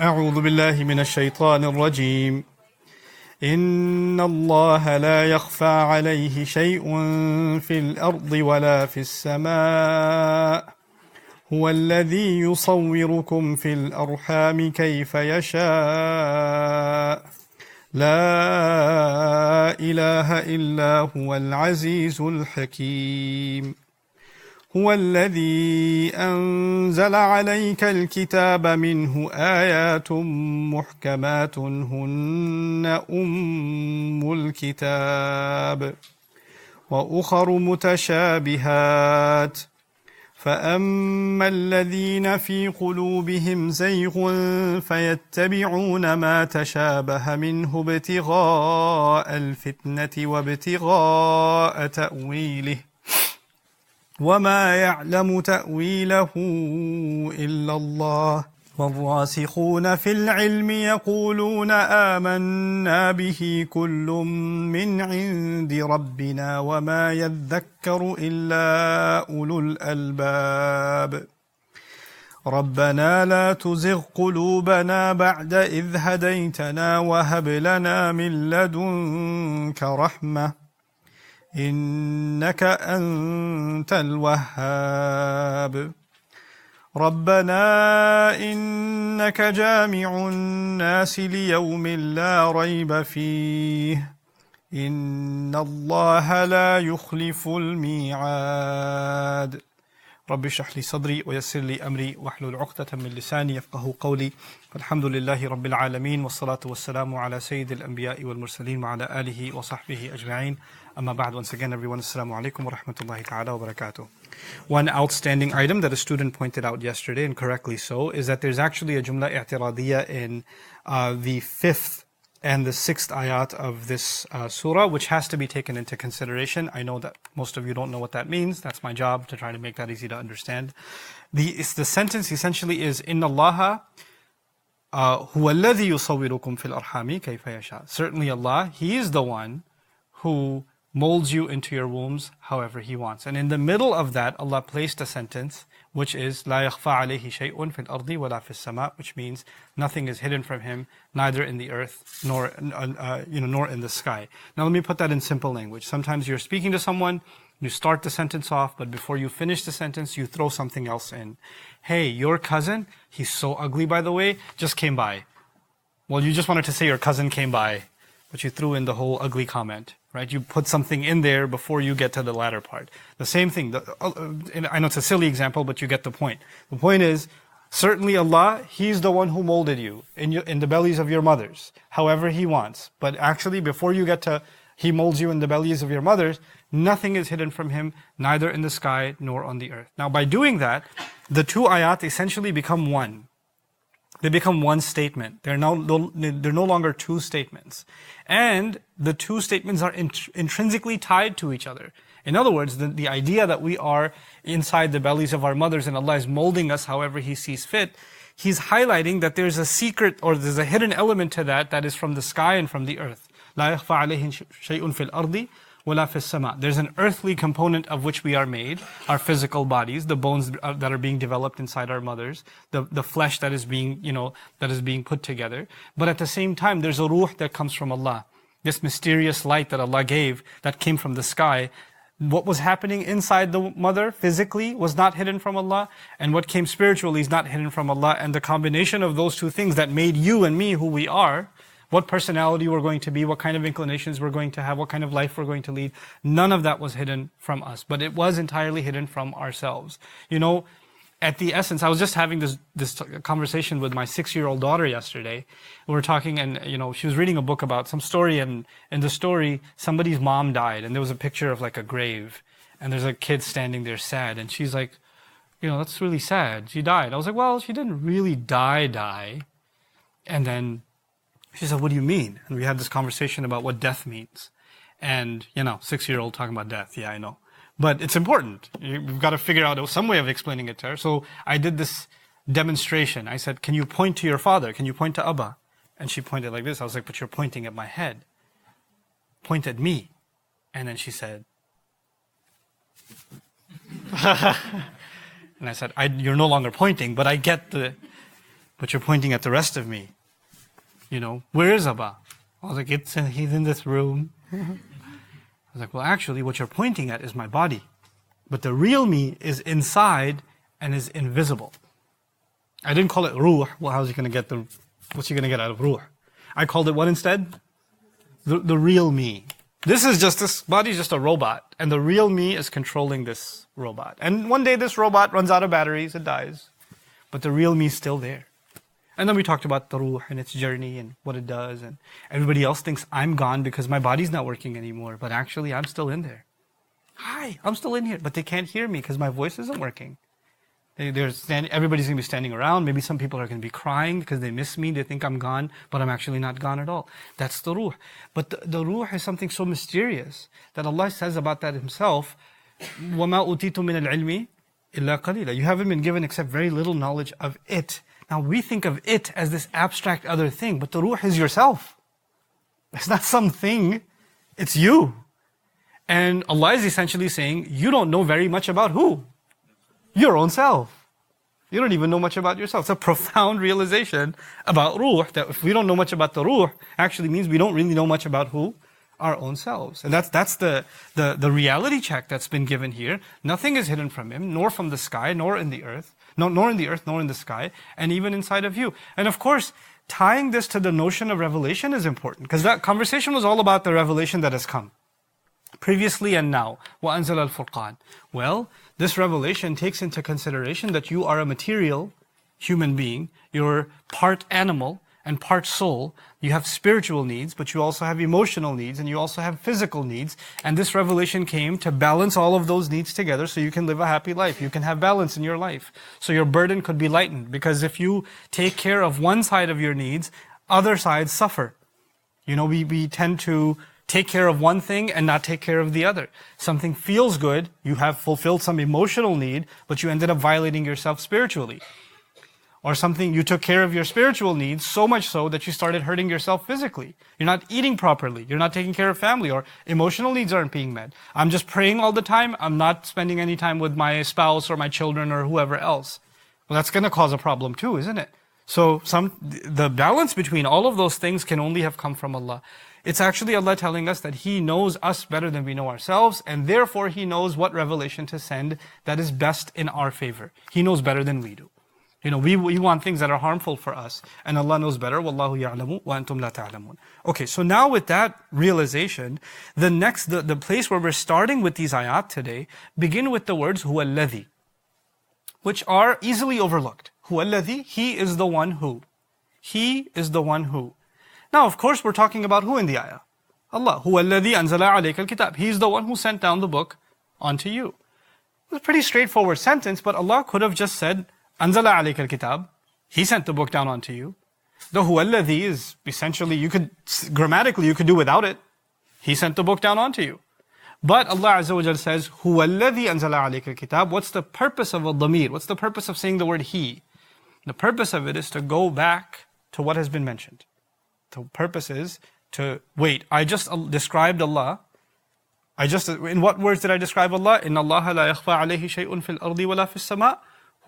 أعوذ بالله من الشيطان الرجيم إن الله لا يخفى عليه شيء في الأرض ولا في السماء هو الذي يصوركم في الأرحام كيف يشاء لا إله إلا هو العزيز الحكيم هو الذي أنزل عليك الكتاب منه آيات محكمات هن أم الكتاب وأخر متشابهات فأما الذين في قلوبهم زيغ فيتبعون ما تشابه منه ابتغاء الفتنة وابتغاء تأويله وما يعلم تأويله إلا الله والراسخون في العلم يقولون آمنا به كل من عند ربنا وما يذكر إلا أولو الألباب ربنا لا تزغ قلوبنا بعد إذ هديتنا وهب لنا من لدنك رحمة إنك أنت الوهاب ربنا إنك جامع الناس ليوم لا ريب فيه إن الله لا يخلف الميعاد رب اشرح لي صدري ويسر لي أمري واحلل عقدة من لساني يفقه قولي الحمد لله رب العالمين والصلاة والسلام على سيد الأنبياء والمرسلين وعلى آله وصحبه أجمعين أما بعد. Once again everyone, Assalamu alaikum wa rahmatullahi ta'ala wa barakatuh. One outstanding item that a student pointed out yesterday, and correctly so, is that there's actually a jumla i'tiradiyya in the 5th and the 6th ayat of this surah, which has to be taken into consideration. I know that most of you don't know what that means. That's my job, to try to make that easy to understand. The sentence essentially is, Inna Allaha huwa alladhi yusawwirukum fil arhami kayfa yasha. Certainly Allah, He is the one who molds you into your wombs however He wants. And in the middle of that, Allah placed a sentence which is لا يخفى عليه شيء في الأرض ولا في السماء, which means nothing is hidden from Him, neither in the earth nor nor in the sky. Now let me put that in simple language. Sometimes you're speaking to someone, you start the sentence off, but before you finish the sentence, you throw something else in. Hey, your cousin, he's so ugly by the way, just came by. Well, you just wanted to say your cousin came by, but you threw in the whole ugly comment. Right? You put something in there before you get to the latter part. The same thing. I know it's a silly example, but you get the point. The point is, certainly Allah, He's the one who molded you in the bellies of your mothers, however He wants. But actually, before you get to He molds you in the bellies of your mothers, nothing is hidden from Him, neither in the sky nor on the earth. Now, by doing that, the two ayat essentially become one. They become one statement. They're no longer two statements. And the two statements are intrinsically tied to each other. In other words, the idea that we are inside the bellies of our mothers and Allah is molding us however He sees fit, He's highlighting that there's a secret or there's a hidden element to that is from the sky and from the earth. لا يخفى عليه شيء في الأرض ولا في السماء. There's an earthly component of which we are made, our physical bodies, the bones that are being developed inside our mothers, the flesh that is being, that is being put together. But at the same time, there's a ruh that comes from Allah. This mysterious light that Allah gave, that came from the sky. What was happening inside the mother physically was not hidden from Allah, and what came spiritually is not hidden from Allah. And the combination of those two things that made you and me who we are, what personality we're going to be, what kind of inclinations we're going to have, what kind of life we're going to lead, none of that was hidden from us. But it was entirely hidden from ourselves. At the essence, I was just having this conversation with my 6-year-old daughter yesterday. We were talking and, she was reading a book about some story, and in the story, somebody's mom died, and there was a picture of like a grave, and there's a kid standing there sad, and she's like, that's really sad. She died. I was like, well, she didn't really die. And then she said, what do you mean? And we had this conversation about what death means. And, 6-year-old talking about death. Yeah, I know. But it's important. You've got to figure out some way of explaining it to her. So I did this demonstration. I said, can you point to your father? Can you point to Abba? And she pointed like this. I was like, but you're pointing at my head. Point at me. And then she said, and I said, you're no longer pointing, but I get the but you're pointing at the rest of me. Where is Abba? I was like, he's in this room. I was like, well, actually, what you're pointing at is my body. But the real me is inside and is invisible. I didn't call it ruh. Well, what's he going to get out of ruh? I called it what instead? The real me. This body is just a robot. And the real me is controlling this robot. And one day this robot runs out of batteries, it dies. But the real me is still there. And then we talked about the ruh and its journey and what it does. And everybody else thinks I'm gone because my body's not working anymore. But actually, I'm still in there. Hi, I'm still in here. But they can't hear me because my voice isn't working. Everybody's going to be standing around. Maybe some people are going to be crying because they miss me. They think I'm gone, but I'm actually not gone at all. That's the ruh. But the ruh is something so mysterious that Allah says about that Himself, وَمَا أُوتِيتُم مِّنَ الْعِلْمِ إِلَّا قَلِيلًا. You haven't been given except very little knowledge of it. Now we think of it as this abstract other thing, but the ruh is yourself. It's not something, it's you. And Allah is essentially saying, you don't know very much about who? Your own self. You don't even know much about yourself. It's a profound realization about ruh, that if we don't know much about the ruh, actually means we don't really know much about who? Our own selves. And that's the reality check that's been given here. Nothing is hidden from Him, nor from the sky, nor in the earth. Nor in the earth, nor in the sky, and even inside of you. And of course, tying this to the notion of revelation is important, because that conversation was all about the revelation that has come. Previously and now. وَأَنزَلَ الْفُرْقَانِ. Well, this revelation takes into consideration that you are a material human being, you're part animal and part soul. You have spiritual needs, but you also have emotional needs, and you also have physical needs. And this revelation came to balance all of those needs together so you can live a happy life. You can have balance in your life. So your burden could be lightened, because if you take care of one side of your needs, other sides suffer. We tend to take care of one thing and not take care of the other. Something feels good, you have fulfilled some emotional need, but you ended up violating yourself spiritually. Or something, you took care of your spiritual needs so much so that you started hurting yourself physically. You're not eating properly. You're not taking care of family, or emotional needs aren't being met. I'm just praying all the time. I'm not spending any time with my spouse or my children or whoever else. Well, that's going to cause a problem too, isn't it? So the balance between all of those things can only have come from Allah. It's actually Allah telling us that He knows us better than we know ourselves, and therefore He knows what revelation to send that is best in our favor. He knows better than we do. We want things that are harmful for us, and Allah knows better. Wallahu ya'lamu wa antum la ta'lamun. Okay, so now with that realization, the place where we're starting with these ayat today, begin with the words huwa alladhi, which are easily overlooked. Huwa alladhi, He is the one who. He is the one who. Now, of course, we're talking about who in the ayah? Allah. Huwa alladhi anzala alayka al-kitab. He's the one who sent down the book onto you. It's a pretty straightforward sentence, but Allah could have just said, Anzala alayka al-kitab. He sent the book down onto you. The huwa alladhi is essentially, grammatically you could do without it. He sent the book down onto you. But Allah Azza wa Jal says, huwa alladhi anzala alayka al-kitab. What's the purpose of al-dhamir? What's the purpose of saying the word He? The purpose of it is to go back to what has been mentioned. The purpose is to, wait, I just described Allah. In what words did I describe Allah? Inna Allah la yakhfa alayhi shay'un fil ardi wa la fis sama'.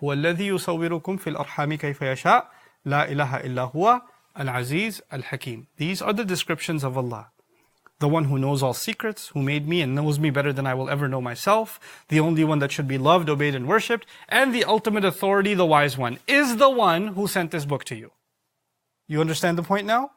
هو الذي يصوركم في الأرحام كيف يشاء لا إله إلا هو العزيز الحكيم. These are the descriptions of Allah. The one who knows all secrets, who made me and knows me better than I will ever know myself, the only one that should be loved, obeyed, and worshipped, and the ultimate authority, the wise one, is the one who sent this book to you. You understand the point now?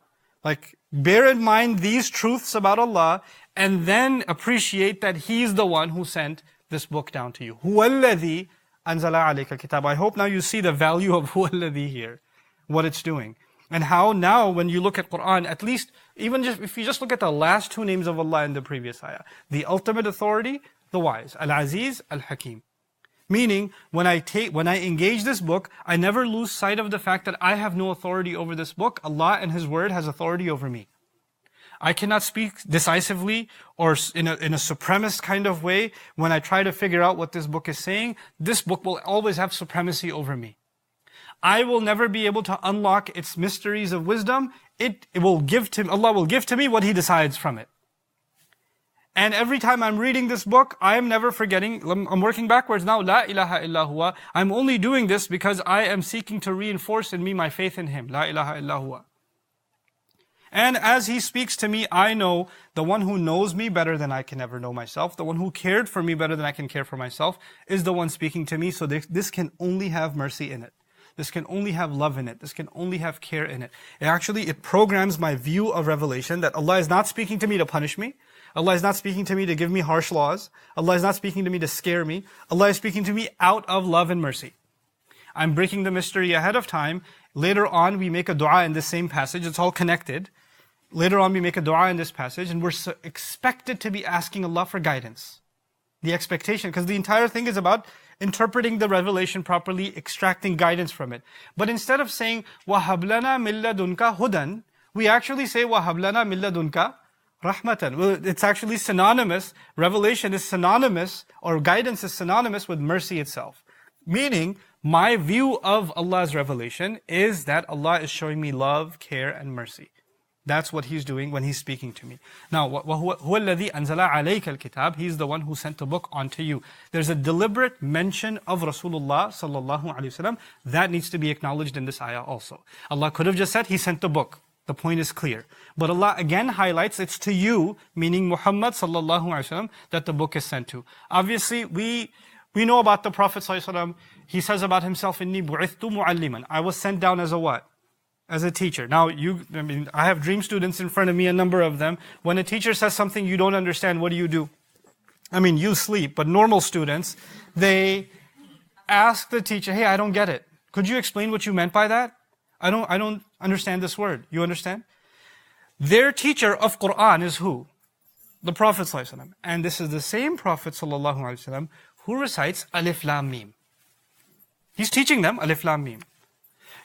Bear in mind these truths about Allah, and then appreciate that He's the one who sent this book down to you. هو الذي Anzala alayka kitab. I hope now you see the value of huwa alladhi here, what it's doing. And how now when you look at Quran, at least, if you just look at the last two names of Allah in the previous ayah, the ultimate authority, the wise, Al-Aziz, Al-Hakim. Meaning, when I engage this book, I never lose sight of the fact that I have no authority over this book. Allah and His word has authority over me. I cannot speak decisively or in a supremacist kind of way when I try to figure out what this book is saying. This book will always have supremacy over me. I will never be able to unlock its mysteries of wisdom. Allah will give to me what He decides from it. And every time I'm reading this book, I am never forgetting, I'm working backwards now, La ilaha illa huwa. I'm only doing this because I am seeking to reinforce in me my faith in Him. La ilaha illa huwa. And as He speaks to me, I know the one who knows me better than I can ever know myself, the one who cared for me better than I can care for myself, is the one speaking to me. So this can only have mercy in it. This can only have love in it. This can only have care in it. It programs my view of revelation that Allah is not speaking to me to punish me. Allah is not speaking to me to give me harsh laws. Allah is not speaking to me to scare me. Allah is speaking to me out of love and mercy. I'm breaking the mystery ahead of time. Later on, we make a dua in this same passage. It's all connected. Later on, we make a dua in this passage, and we're expected to be asking Allah for guidance. The expectation, because the entire thing is about interpreting the revelation properly, extracting guidance from it. But instead of saying, وَهَبْ لَنَا مِن لَدُنْكَ هُدًى, we actually say, وَهَبْ لَنَا مِن لَدُنْكَ rahmatan. Well, it's actually synonymous. Revelation is synonymous, or guidance is synonymous with mercy itself. Meaning, my view of Allah's revelation is that Allah is showing me love, care, and mercy. That's what He's doing when He's speaking to me. Now, هُوَ الَّذِي أَنزَلَ عَلَيْكَ الْكِتَابِ, He's the one who sent the book onto you. There's a deliberate mention of Rasulullah sallallahu alaihi wasallam that needs to be acknowledged in this ayah also. Allah could have just said He sent the book. The point is clear. But Allah again highlights it's to you, meaning Muhammad sallallahu alaihi wasallam, that the book is sent to. Obviously, we know about the Prophet sallallahu alaihi wasallam. He says about himself, "Inni bu'ithtu mu'alliman." I was sent down as a what? As a teacher. Now, I have dream students in front of me, a number of them. When a teacher says something you don't understand, what do? You sleep, but normal students, they ask the teacher, "Hey, I don't get it. Could you explain what you meant by that? I don't understand this word." You understand? Their teacher of Quran is who? The Prophet ﷺ. And this is the same Prophet ﷺ who recites Alif Lam Mim. He's teaching them Alif Lam Mim.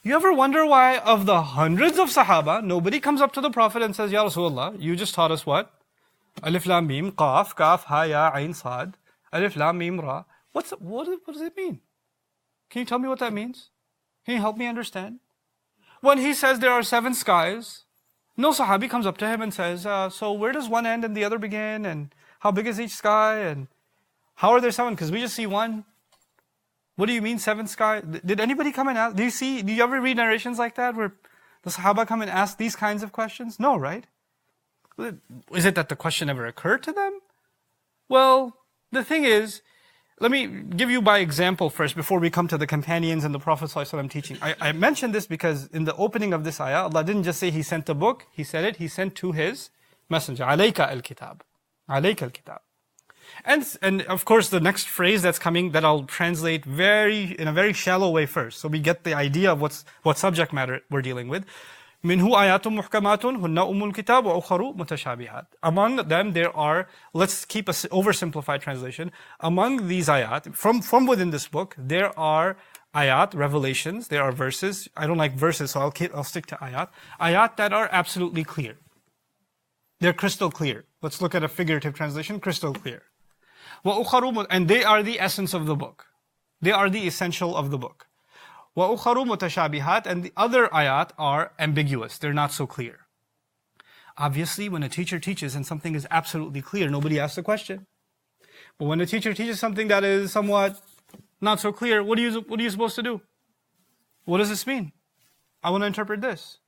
You ever wonder why of the hundreds of Sahaba, nobody comes up to the Prophet and says, "Ya Rasulullah, you just taught us what? Alif Lam Mim, Qaf, Kaf, Ha, Ya, Ain, Sad, Alif Lam Mim, Ra." What does it mean? Can you tell me what that means? Can you help me understand? When he says there are 7 skies, no Sahabi comes up to him and says, so where does one end and the other begin? And how big is each sky? And how are there 7? Because we just see one. What do you mean 7 skies? Did anybody come and ask? Do you ever read narrations like that where the Sahaba come and ask these kinds of questions? No, right? Is it that the question never occurred to them? Well, the thing is, let me give you by example first before we come to the companions and the Prophet ﷺ teaching. I mentioned this because in the opening of this ayah, Allah didn't just say He sent the book. He said it. He sent to His messenger. عَلَيْكَ الْكِتَابِ. عَلَيْكَ الْكِتَابِ. And of course, the next phrase that's coming that I'll translate in a very shallow way first, so we get the idea of what subject matter we're dealing with. مِنْهُ آيَاتٌ مُحْكَمَاتٌ هُنَّ أُمُّ الْكِتَابِ وَأُخَرُ مُتَشَابِهَاتٌ. Among them there are, let's keep an oversimplified translation. Among these ayat, from within this book, there are ayat, revelations, there are verses. I don't like verses, so I'll stick to ayat. Ayat that are absolutely clear. They're crystal clear. Let's look at a figurative translation, crystal clear. And they are the essence of the book. They are the essential of the book. وَأُخَرُ مُتَشَابِهَاتٌ. And the other ayat are ambiguous. They're not so clear. Obviously, when a teacher teaches and something is absolutely clear, nobody asks a question. But when a teacher teaches something that is somewhat not so clear, what are you supposed to do? What does this mean? I want to interpret this.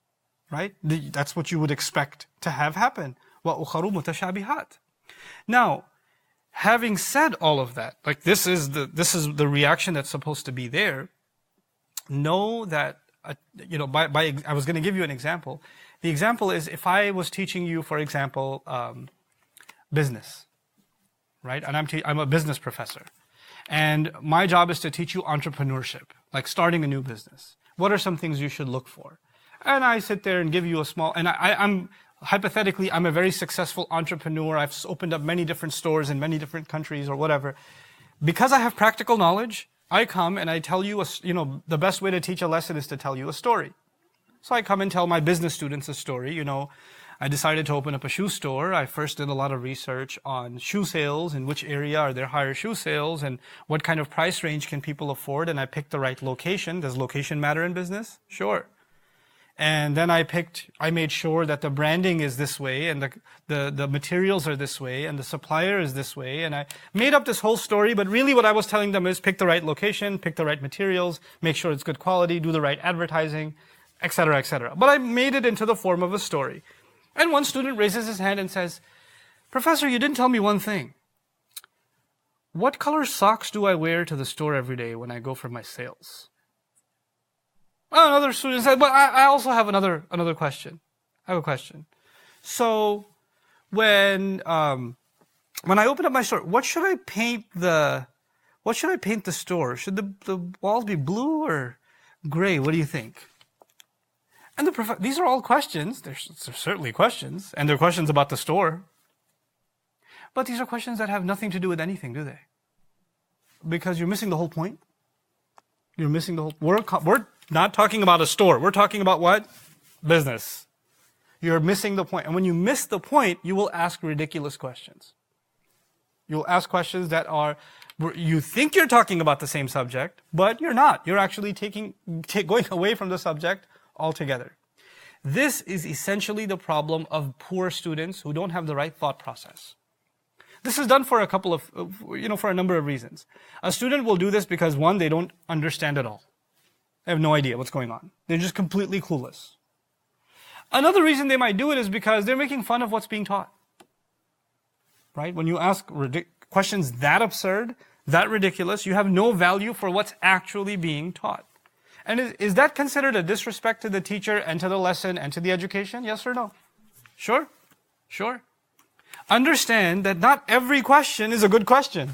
Right? That's what you would expect to have happen. وَأُخَرُ مُتَشَابِهَاتٌ. Now, having said all of that, like this is the reaction that's supposed to be there. Know that I was going to give you an example. The example is if I was teaching you, for example, business, right? And I'm a business professor, and my job is to teach you entrepreneurship, like starting a new business. What are some things you should look for? And I sit there and give you a small, and I'm hypothetically, I'm a very successful entrepreneur. I've opened up many different stores in many different countries or whatever. Because I have practical knowledge, I come and I tell you, the best way to teach a lesson is to tell you a story. So I come and tell my business students a story. I decided to open up a shoe store. I first did a lot of research on shoe sales, in which area are there higher shoe sales, and what kind of price range can people afford, and I picked the right location. Does location matter in business? Sure. And then I made sure that the branding is this way, and the materials are this way, and the supplier is this way. And I made up this whole story, but really what I was telling them is pick the right location, pick the right materials, make sure it's good quality, do the right advertising, etc., etc. But I made it into the form of a story. And one student raises his hand and says, "Professor, you didn't tell me one thing. What color socks do I wear to the store every day when I go for my sales?" Another student said, "But I also have another question. I have a question. So when I open up my store, what should I paint the store? Should the walls be blue or gray? What do you think?" And these are all questions. They're certainly questions, and they're questions about the store. But these are questions that have nothing to do with anything, do they? Because you're missing the whole point. You're missing the whole. We're not talking about a store. We're talking about what? Business. You're missing the point. And when you miss the point, you will ask ridiculous questions. You'll ask questions that you think you're talking about the same subject, but you're not. You're actually going away from the subject altogether. This is essentially the problem of poor students who don't have the right thought process. This is done for for a number of reasons. A student will do this because, one, they don't understand at all. They have no idea what's going on. They're just completely clueless. Another reason they might do it is because they're making fun of what's being taught. Right? When you ask questions that absurd, that ridiculous, you have no value for what's actually being taught. And is that considered a disrespect to the teacher and to the lesson and to the education? Yes or no? Sure. Sure. Understand that not every question is a good question.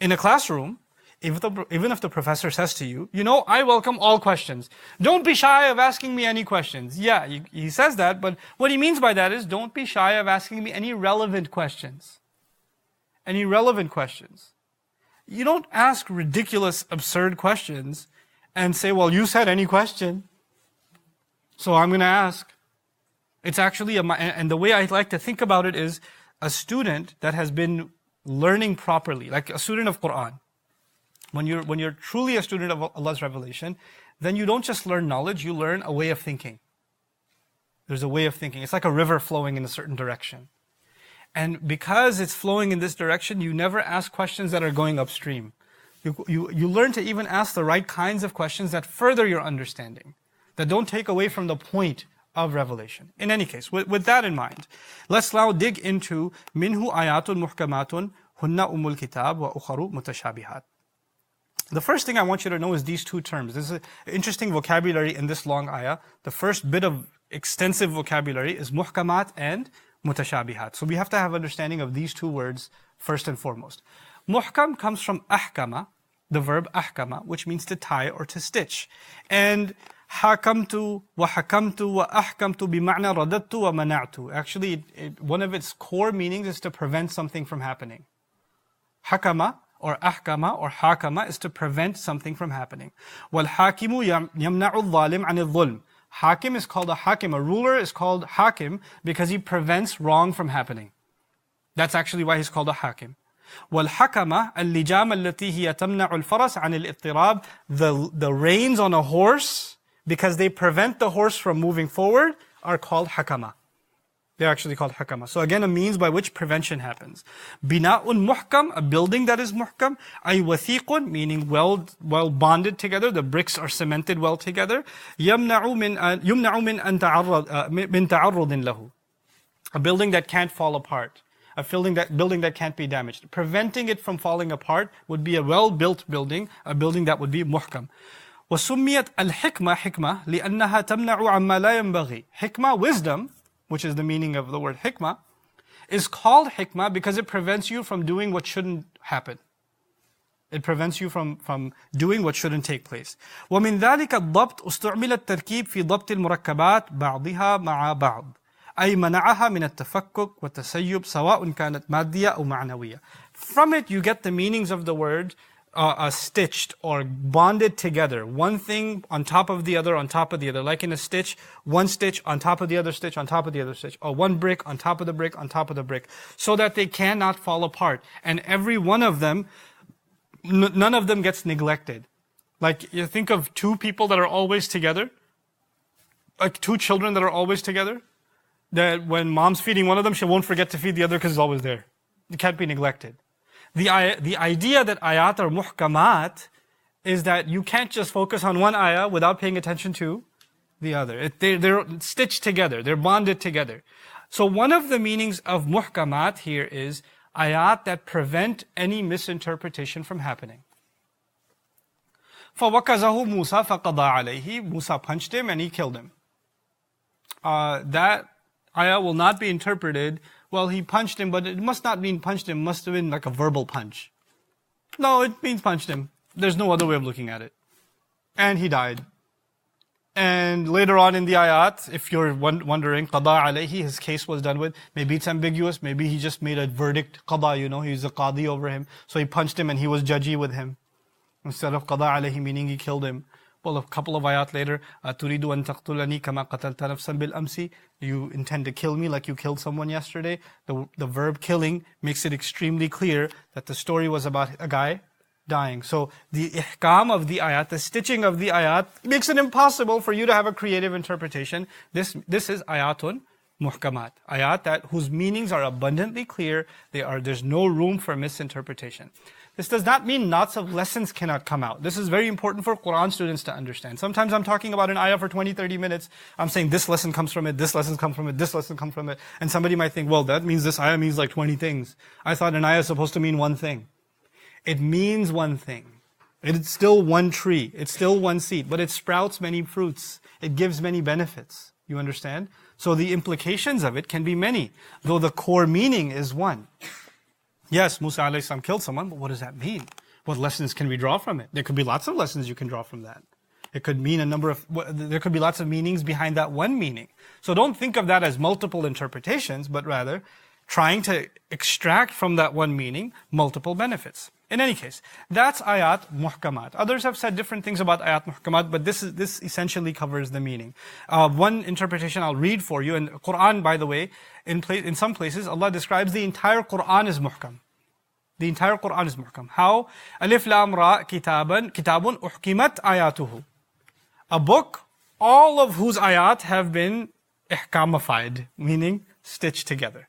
In a classroom, even if the professor says to you, I welcome all questions. Don't be shy of asking me any questions. Yeah, he says that, but what he means by that is don't be shy of asking me any relevant questions. Any relevant questions. You don't ask ridiculous, absurd questions and say, well, you said any question, so I'm going to ask. It's actually, and the way I like to think about it is a student that has been learning properly, like a student of Quran. When you're truly a student of Allah's revelation, then you don't just learn knowledge, you learn a way of thinking. There's a way of thinking. It's like a river flowing in a certain direction. And because it's flowing in this direction, you never ask questions that are going upstream. You learn to even ask the right kinds of questions that further your understanding, that don't take away from the point of revelation. In any case, with that in mind, let's now dig into minhu ayatun muhkamatun hunna umul kitab wa ukharu mutashabihat. The first thing I want you to know is these two terms. There's an interesting vocabulary in this long ayah. The first bit of extensive vocabulary is muhkamat and mutashabihat. So we have to have understanding of these two words first and foremost. Muhkam comes from ahkama, the verb ahkama, which means to tie or to stitch. And hakamtu wa hakamtu wa ahkamtu bima'na radattu wa mana'tu. Actually, one of its core meanings is to prevent something from happening. Hakama or ahkama or hakama is to prevent something from happening. Wal hakimu yamna'u al-zalim 'an al-zulm. Hakim is called a hakim. A ruler is called hakim because he prevents wrong from happening. That's actually why he's called a hakim. وَالْحَكَمَةِ اللِّجَامَ الَّتِي هِيَ تَمْنَعُ الْفَرَسَ عَنِ الْإِضْطِرَابِ. The reins on a horse, because they prevent the horse from moving forward, are called hakama. They're actually called hakama. So again, a means by which prevention happens. بِنَاءٌ مُحْكَمٌ, a building that is muhkam. أي وثيق, meaning well bonded together. The bricks are cemented well together. يَمْنَعُ مِنْ تَعَرُّضٍ لَهُ. A building that can't fall apart. A building that can't be damaged. Preventing it from falling apart would be a well-built building, a building that would be muhkam. وَسُمِّيَتْ الْحِكْمَةِ حِكْمَةً لِأَنَّهَا تَمْنَعُ عَمَّا لَا يَنْبَغِي. Hikmah, wisdom, which is the meaning of the word hikmah, is called hikmah because it prevents you from doing what shouldn't happen. It prevents you from doing what shouldn't take place. وَمِنْ ذَلِكَ الضَّبْطُ استعمل التركيب في ضبط المركبات بعضها مع بعض. أي منعها من التفكك والتسيب سواء كانت مادية أو معنوية. From it you get the meanings of the word stitched or bonded together. One thing on top of the other on top of the other. Like in a stitch, one stitch on top of the other stitch on top of the other stitch. Or one brick on top of the brick on top of the brick. So that they cannot fall apart. And every one of them, none of them gets neglected. Like you think of two people that are always together. like two children that are always together, that when mom's feeding one of them, she won't forget to feed the other because it's always there. It can't be neglected. The idea that ayat are muhkamat is that you can't just focus on one ayah without paying attention to the other. They're stitched together. They're bonded together. So one of the meanings of muhkamat here is ayat that prevent any misinterpretation from happening. فَوَكَزَهُ مُوسَى فَقَضَى عَلَيْهِ Musa punched him and he killed him. That ayah will not be interpreted, well, he punched him, but it must not mean punched him, must have been like a verbal punch. No, it means punched him. There's no other way of looking at it. And he died. And later on in the ayat, if you're wondering, qada alayhi, his case was done with, maybe it's ambiguous, maybe he just made a verdict, qada, he's a qadi over him, so he punched him and he was judgy with him. Instead of qada alayhi, meaning he killed him. Well, a couple of ayat later, turidu an taqtulani kama qatalta nafsan bil amsi, you intend to kill me like you killed someone yesterday. The verb killing makes it extremely clear that the story was about a guy dying. So the ihkam of the ayat, the stitching of the ayat, makes it impossible for you to have a creative interpretation. This is ayatun muhkamat. Ayat whose meanings are abundantly clear. There's no room for misinterpretation. This does not mean lots of lessons cannot come out. This is very important for Quran students to understand. Sometimes I'm talking about an ayah for 20, 30 minutes. I'm saying this lesson comes from it, this lesson comes from it, this lesson comes from it. And somebody might think, well, that means this ayah means like 20 things. I thought an ayah is supposed to mean one thing. It means one thing. It's still one tree. It's still one seed. But it sprouts many fruits. It gives many benefits. You understand? So the implications of it can be many, though the core meaning is one. Yes, Musa alayhi salam killed someone, but what does that mean? What lessons can we draw from it? There could be lots of lessons you can draw from that. It could mean there could be lots of meanings behind that one meaning. So don't think of that as multiple interpretations, but rather trying to extract from that one meaning multiple benefits. In any case, that's ayat muhkamat. Others have said different things about ayat muhkamat, but this essentially covers the meaning. One interpretation I'll read for you, and Quran, by the way, in some places, Allah describes the entire Quran as muhkam. The entire Quran is muhkam. How? Alif lam ra kitabun uhkimat ayatuhu. A book, all of whose ayat have been ihkamified, meaning stitched together.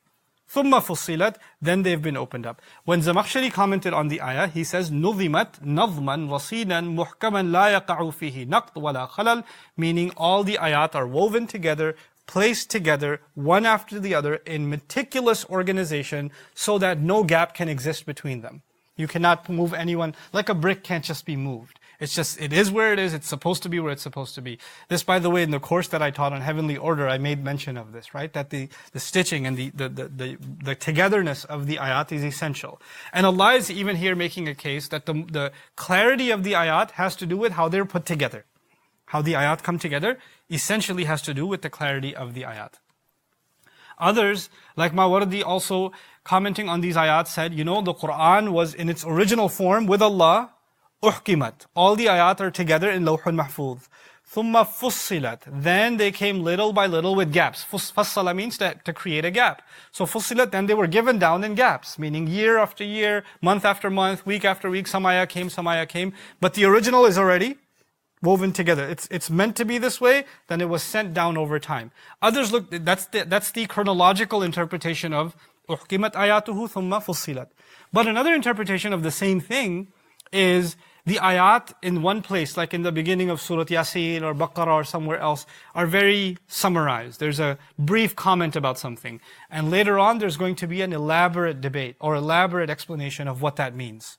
ثُمَّ فُصِّلَتْ Then they've been opened up. When Zamakhshari commented on the ayah, he says, نُظِمَتْ نَظْمًا رَصِينًا مُحْكَمًا لَا يَقَعُ فِيهِ نَقْطٌ وَلَا خَلَلْ Meaning all the ayat are woven together, placed together, one after the other, in meticulous organization, so that no gap can exist between them. You cannot move anyone, like a brick can't just be moved. It is where it is, it's supposed to be where it's supposed to be. This, by the way, in the course that I taught on heavenly order, I made mention of this, right? That the stitching and the togetherness of the ayat is essential. And Allah is even here making a case that the clarity of the ayat has to do with how they're put together. How the ayat come together essentially has to do with the clarity of the ayat. Others, like Mawardi, also commenting on these ayat said, the Quran was in its original form with Allah, uhkimat. All the ayat are together in Lawhul Mahfuz. Thumma fussilat. Then they came little by little with gaps. Fassala means to create a gap. So fussilat, then they were given down in gaps, meaning year after year, month after month, week after week, some ayah came. But the original is already woven together. It's meant to be this way, then it was sent down over time. Others look, that's the chronological interpretation of uhkimat ayatuhu thumma fussilat. But another interpretation of the same thing is the ayat in one place, like in the beginning of Surah Yasin or Baqarah or somewhere else, are very summarized. There's a brief comment about something. And later on, there's going to be an elaborate debate or elaborate explanation of what that means.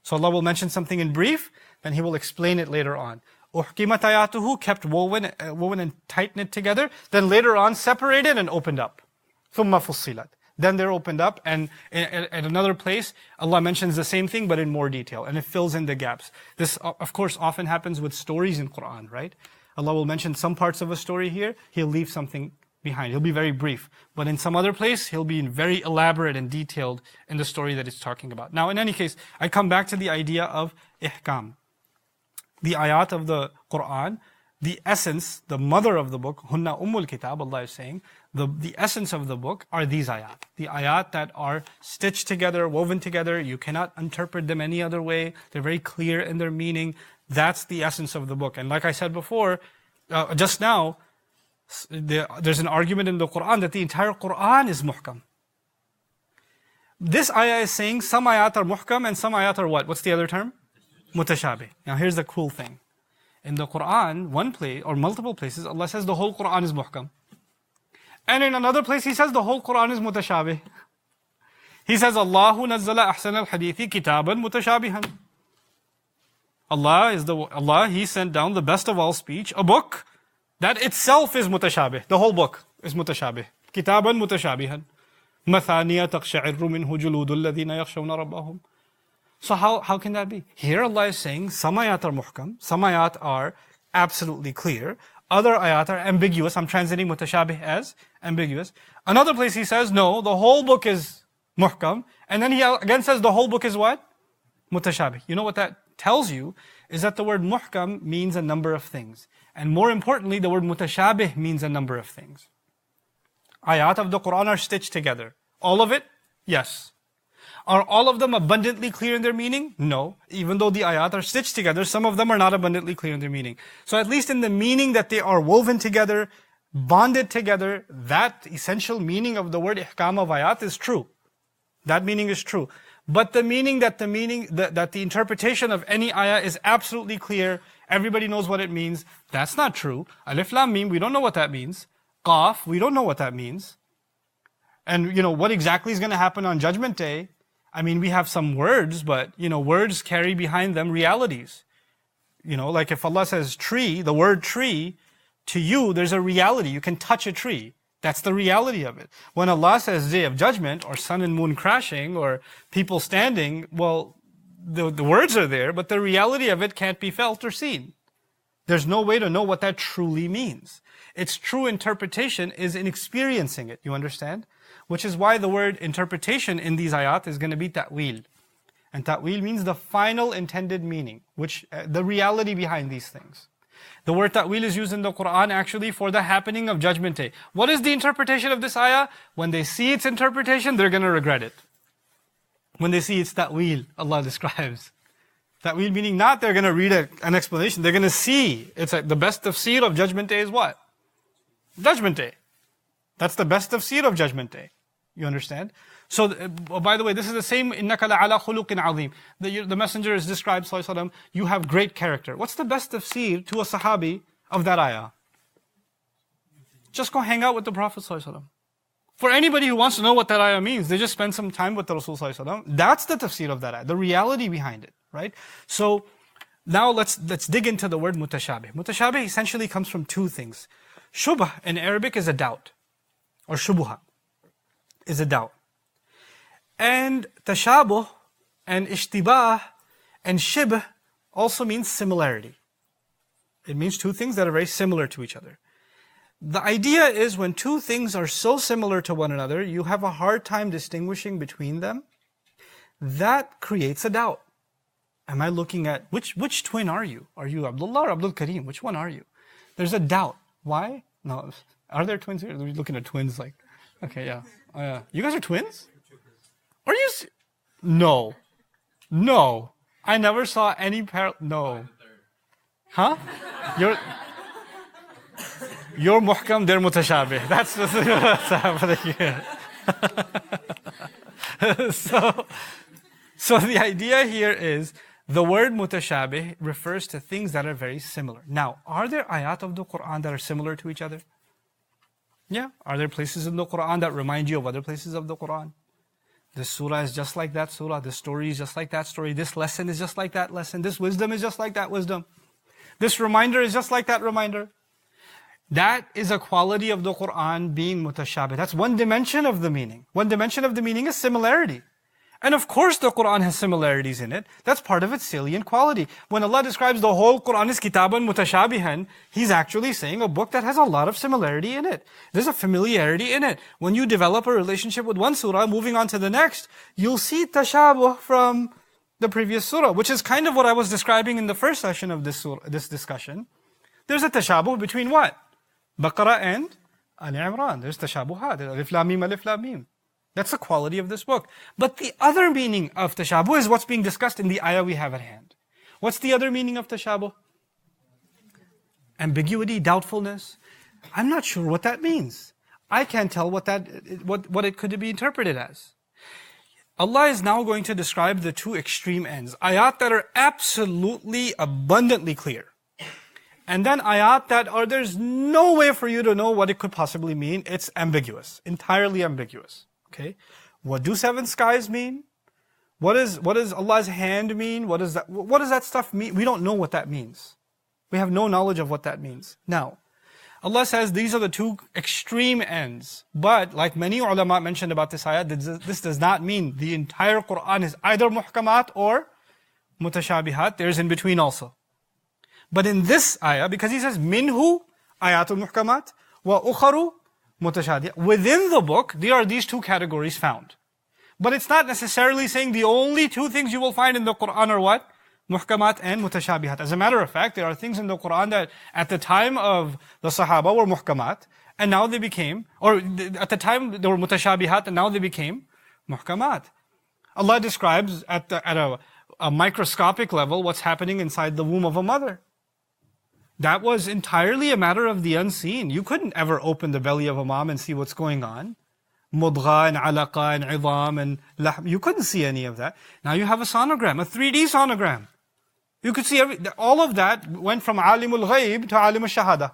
So Allah will mention something in brief, then He will explain it later on. Uhkimat ayatuhu, kept woven and tight knit together, then later on separated and opened up. Thumma fussilat. Then they're opened up, and at another place, Allah mentions the same thing, but in more detail, and it fills in the gaps. This, of course, often happens with stories in Quran, right? Allah will mention some parts of a story here, He'll leave something behind. He'll be very brief. But in some other place, He'll be very elaborate and detailed in the story that it's talking about. Now, in any case, I come back to the idea of ihkam. The ayat of the Quran, the essence, the mother of the book, Hunna Ummul Kitab, Allah is saying, the essence of the book are these ayat. The ayat that are stitched together, woven together. You cannot interpret them any other way. They're very clear in their meaning. That's the essence of the book. And like I said before, just now, There's an argument in the Quran that the entire Quran is muhkam. This ayah is saying some ayat are muhkam and some ayat are what? What's the other term? Mutashabih. Now here's the cool thing. In the Quran, one place or multiple places, Allah says the whole Quran is muhkam. And in another place, He says the whole Quran is mutashabih. He says, Allahu nazzala ahsan al-hadithi kitaban mutashabihan. Allah, He sent down the best of all speech, a book that itself is mutashabih. The whole book is mutashabih. Kitaban mutashabihan. Mathaniya taqsha'irru minhu juludul ladhina yakhshawna rabbahum. So how can that be? Here Allah is saying some ayat are muhkam, some ayat are absolutely clear, other ayat are ambiguous. I'm translating mutashabih as ambiguous. Another place He says, no, the whole book is muhkam. And then He again says the whole book is what? Mutashabih. You know what that tells you is that the word muhkam means a number of things. And more importantly, the word mutashabih means a number of things. Ayat of the Quran are stitched together. All of it? Yes. Are all of them abundantly clear in their meaning? No. Even though the ayat are stitched together, some of them are not abundantly clear in their meaning. So at least in the meaning that they are woven together, bonded together, that essential meaning of the word ihkam of ayat is true. That meaning is true. But the meaning that the interpretation of any ayah is absolutely clear, everybody knows what it means, that's not true. Alif Lam Mim, we don't know what that means. Qaf, we don't know what that means. And what exactly is going to happen on Judgment Day? I mean, we have some words, but words carry behind them realities. Like if Allah says tree, the word tree, to you there's a reality. You can touch a tree. That's the reality of it. When Allah says Day of Judgment, or sun and moon crashing, or people standing, well, the words are there, but the reality of it can't be felt or seen. There's no way to know what that truly means. Its true interpretation is in experiencing it. You understand? Which is why the word interpretation in these ayat is going to be ta'wil. And ta'wil means the final intended meaning, which the reality behind these things. The word ta'wil is used in the Quran actually for the happening of Judgment Day. What is the interpretation of this ayah? When they see its interpretation, they're going to regret it. When they see its ta'wil, Allah describes. Ta'wil meaning not they're going to read an explanation. They're going to see. It's the best tafseer of Judgment Day is what? Judgment Day. That's the best tafseer of Judgment Day. You understand? So, by the way, this is the same, إِنَّكَ لَعَلَى خُلُقٍ عَظِيمٍ. The messenger is described, sallallahu alaihi wasallam, you have great character. What's the best tafseer to a sahabi of that ayah? Just go hang out with the Prophet sallallahu alaihi wasallam. For anybody who wants to know what that ayah means, they just spend some time with the Rasul sallallahu alaihi wasallam. That's the tafseer of that ayah, the reality behind it, right? So, now let's dig into the word mutashabih. Mutashabih essentially comes from two things. Shubh in Arabic is a doubt, or shubuha is a doubt. And tashabuh and ishtibah and shibh also means similarity. It means two things that are very similar to each other. The idea is when two things are so similar to one another, you have a hard time distinguishing between them. That creates a doubt. Am I looking at, which twin are you? Are you Abdullah or Abdul Kareem? Which one are you? There's a doubt. Why? No. Are there twins here? We're looking at twins like, okay, yeah. Oh, yeah. You guys are twins? Are you? No. No. I never saw any no. Huh? You're muhkam, they're mutashabih. That's what's happening here. So the idea here is the word mutashabih refers to things that are very similar. Now, are there ayat of the Quran that are similar to each other? Yeah. Are there places in the Quran that remind you of other places of the Quran? This surah is just like that surah. This story is just like that story. This lesson is just like that lesson. This wisdom is just like that wisdom. This reminder is just like that reminder. That is a quality of the Quran being mutashabih. That's one dimension of the meaning. One dimension of the meaning is similarity. And of course the Quran has similarities in it. That's part of its salient quality. When Allah describes the whole Quran as kitaban mutashabihan, He's actually saying a book that has a lot of similarity in it. There's a familiarity in it. When you develop a relationship with one surah, moving on to the next, you'll see tashabuh from the previous surah, which is kind of what I was describing in the first session of this discussion. There's a tashabuh between what? Baqarah and Aal-e-Imran. There's tashabuhat. Alif Lam Mim, Alif Lam Mim. That's the quality of this book. But the other meaning of tashabuh is what's being discussed in the ayah we have at hand. What's the other meaning of tashabuh? Ambiguity, doubtfulness. I'm not sure what that means. I can't tell what it could be interpreted as. Allah is now going to describe the two extreme ends. Ayat that are absolutely abundantly clear. And then ayat that there's no way for you to know what it could possibly mean. It's ambiguous, entirely ambiguous. Okay? What do seven skies mean? What does Allah's hand mean? What does that stuff mean? We don't know what that means. We have no knowledge of what that means. Now, Allah says these are the two extreme ends. But like many ulama mentioned about this ayah, this does not mean the entire Quran is either muhkamat or mutashabihat. There's in between also. But in this ayah, because he says minhu ayatul muhkamat wa ukharu mutashabihat, within the book there are these two categories found. But it's not necessarily saying the only two things you will find in the Quran are what? Muhkamat and mutashabihat. As a matter of fact, there are things in the Quran that at the time of the Sahaba were muhkamat, and now they became, or at the time they were mutashabihat, and now they became muhkamat. Allah describes at a microscopic level what's happening inside the womb of a mother. That was entirely a matter of the unseen. You couldn't ever open the belly of a mom and see what's going on. Mudgha and alaqa and idham and lahm. You couldn't see any of that. Now you have a sonogram, a 3D sonogram. You could see all of that went from alimul ghaib to alimul shahada.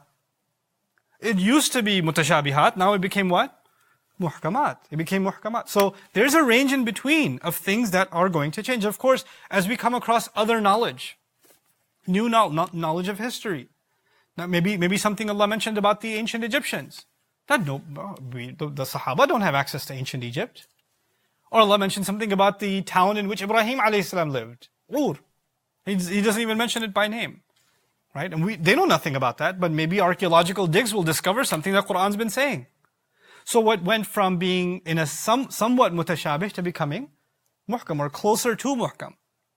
It used to be mutashabihat, now it became what? Muhkamat. It became muhkamat. So there's a range in between of things that are going to change. Of course, as we come across other knowledge, new knowledge of history. Now maybe something Allah mentioned about the ancient Egyptians. The Sahaba don't have access to ancient Egypt. Or Allah mentioned something about the town in which Ibrahim a.s. lived. Ur. He doesn't even mention it by name. Right? And they know nothing about that, but maybe archaeological digs will discover something that Quran's been saying. So what went from being in a somewhat mutashabih to becoming muhkam, or closer to muhkam.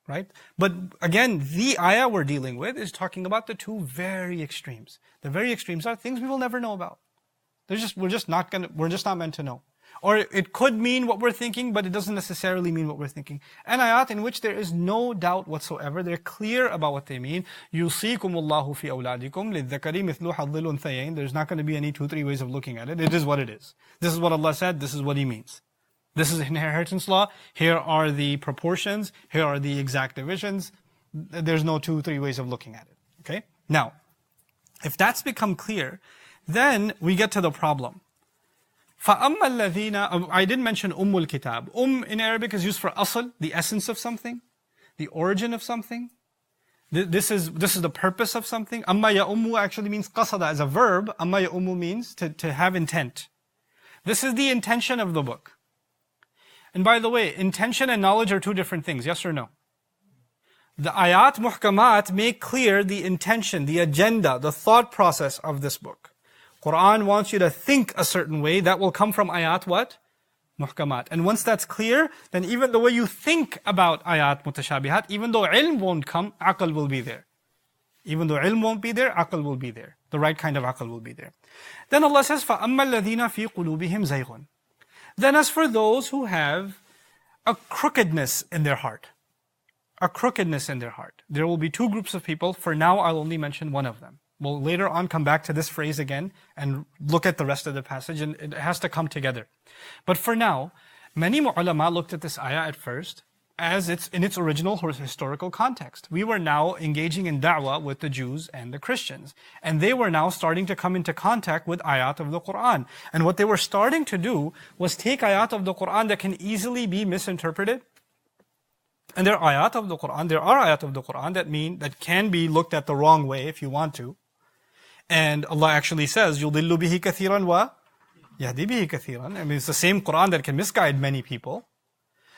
Right? But again, the ayah we're dealing with is talking about the two very extremes. The very extremes are things we will never know about. We're just not meant to know. Or it could mean what we're thinking, but it doesn't necessarily mean what we're thinking. And ayat in which there is no doubt whatsoever, they're clear about what they mean. يُوصِيكُمُ اللَّهُ فِي أَوْلَادِكُمْ لِلذَّكَرِ مِثْلُ حَظِّ الْأُنْثَيَيْنِ. There's not going to be any 2-3 ways of looking at it. It is what it is. This is what Allah said, this is what He means. This is inheritance law. Here are the proportions. Here are the exact divisions. There's no 2-3 ways of looking at it. Okay? Now, if that's become clear, then we get to the problem. فَأَمَّا الَّذِينَ, I didn't mention Kitab. In Arabic is used for asl, the essence of something, the origin of something. This is the purpose of something. Amma ya'ummu actually means qasada as a verb. Amma ya'ummu means to have intent. This is the intention of the book. And by the way, intention and knowledge are two different things, yes or no? The ayat muhkamat make clear the intention, the agenda, the thought process of this book. Quran wants you to think a certain way. That will come from ayat what? Muhkamat. And once that's clear, then even the way you think about ayat mutashabihat, even though ilm won't come, aql will be there. Even though ilm won't be there, aql will be there. The right kind of aql will be there. Then Allah says, فَأَمَّا الَّذِينَ فِي قُلُوبِهِمْ زَيْغٌ. Then as for those who have a crookedness in their heart, a crookedness in their heart, there will be two groups of people. For now, I'll only mention one of them. We'll later on come back to this phrase again and look at the rest of the passage, and it has to come together. But for now, many ulama looked at this ayah at first as it's in its original historical context. We were now engaging in da'wah with the Jews and the Christians, and they were now starting to come into contact with ayat of the Quran. And what they were starting to do was take ayat of the Quran that can easily be misinterpreted. And there are ayat of the Quran that can be looked at the wrong way if you want to. And Allah actually says, يُضِلُّ بِهِ كَثِيرًا وَيَهْدِي بِهِ كَثِيرًا. I mean, it's the same Quran that can misguide many people.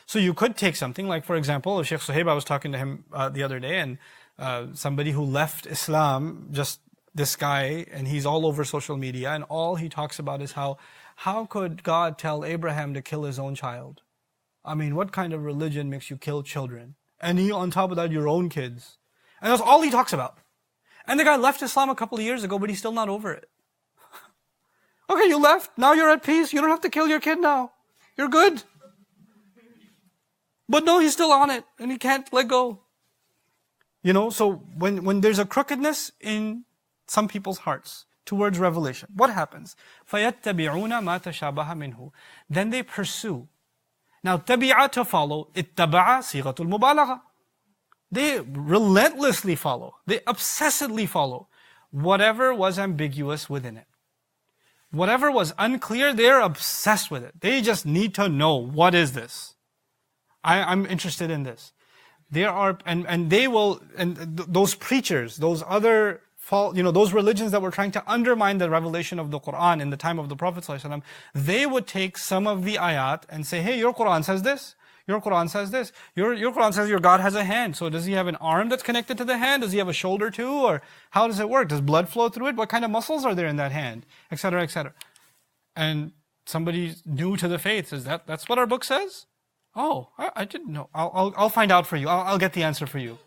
So you could take something like, for example, Sheikh Suhaib, I was talking to him the other day, and somebody who left Islam, just this guy, and he's all over social media, and all he talks about is how could God tell Abraham to kill his own child? I mean, what kind of religion makes you kill children? And on top of that, your own kids. And that's all he talks about. And the guy left Islam a couple of years ago, but he's still not over it. Okay, you left. Now you're at peace. You don't have to kill your kid now. You're good. But no, he's still on it, and he can't let go. So when there's a crookedness in some people's hearts, towards revelation. What happens? فَيَتَّبِعُونَ مَا تَشَابَهَ مِنْهُ. Then they pursue. Now, tabi'a, to follow, ittaba'a, sighatul mubalagha. They relentlessly follow. They obsessively follow whatever was ambiguous within it. Whatever was unclear, they're obsessed with it. They just need to know, what is this? I'm interested in this. There are, and they will, and those preachers, those other, those religions that were trying to undermine the revelation of the Quran in the time of the Prophet ﷺ, they would take some of the ayat and say, hey, your Quran says this. Your Quran says this. Your Quran says your God has a hand. So does he have an arm that's connected to the hand? Does he have a shoulder too? Or how does it work? Does blood flow through it? What kind of muscles are there in that hand? Etc., etc. And somebody new to the faith says, that's what our book says? Oh, I didn't know. I'll find out for you. I'll get the answer for you.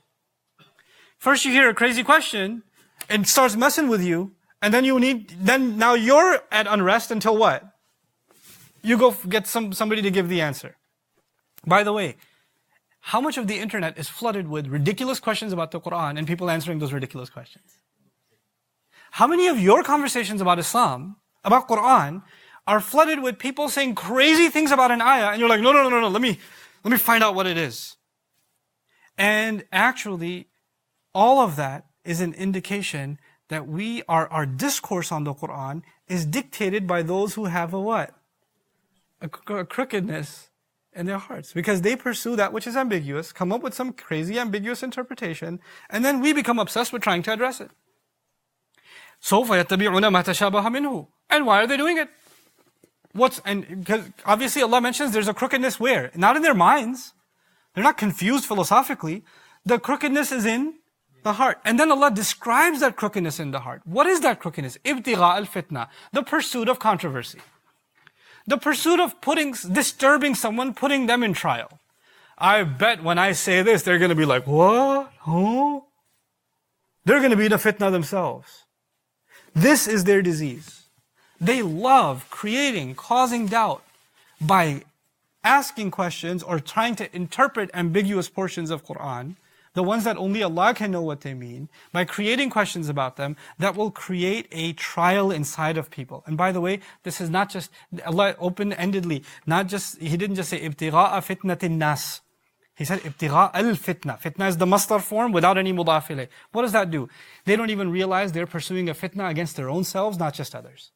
First you hear a crazy question and starts messing with you, and then now you're at unrest until what? You go get somebody to give the answer. By the way, how much of the internet is flooded with ridiculous questions about the Quran and people answering those ridiculous questions? How many of your conversations about Islam, about Quran, are flooded with people saying crazy things about an ayah, and you're like, no, let me find out what it is. And actually, all of that is an indication that our discourse on the Quran is dictated by those who have a what? A crookedness in their hearts. Because they pursue that which is ambiguous, come up with some crazy ambiguous interpretation, and then we become obsessed with trying to address it. So, فَيَتَّبِعُونَ مَا تَشَابَهَ مِنْهُ. And why are they doing it? Because obviously Allah mentions there's a crookedness where? Not in their minds. They're not confused philosophically. The crookedness is in the heart. And then Allah describes that crookedness in the heart. What is that crookedness? Ibtigha al-fitna. The pursuit of controversy. The pursuit of disturbing someone, putting them in trial. I bet when I say this, they're going to be like, what? Huh? They're going to be in a fitna themselves. This is their disease. They love causing doubt by asking questions or trying to interpret ambiguous portions of Quran, the ones that only Allah can know what they mean, by creating questions about them that will create a trial inside of people. And by the way, this is not just, Allah open-endedly, He didn't just say, ibtigha'a fitnatin nas. He said, ibtigha al-fitna. Fitna is the masdar form without any mudaf ilayh. What does that do? They don't even realize they're pursuing a fitna against their own selves, not just others.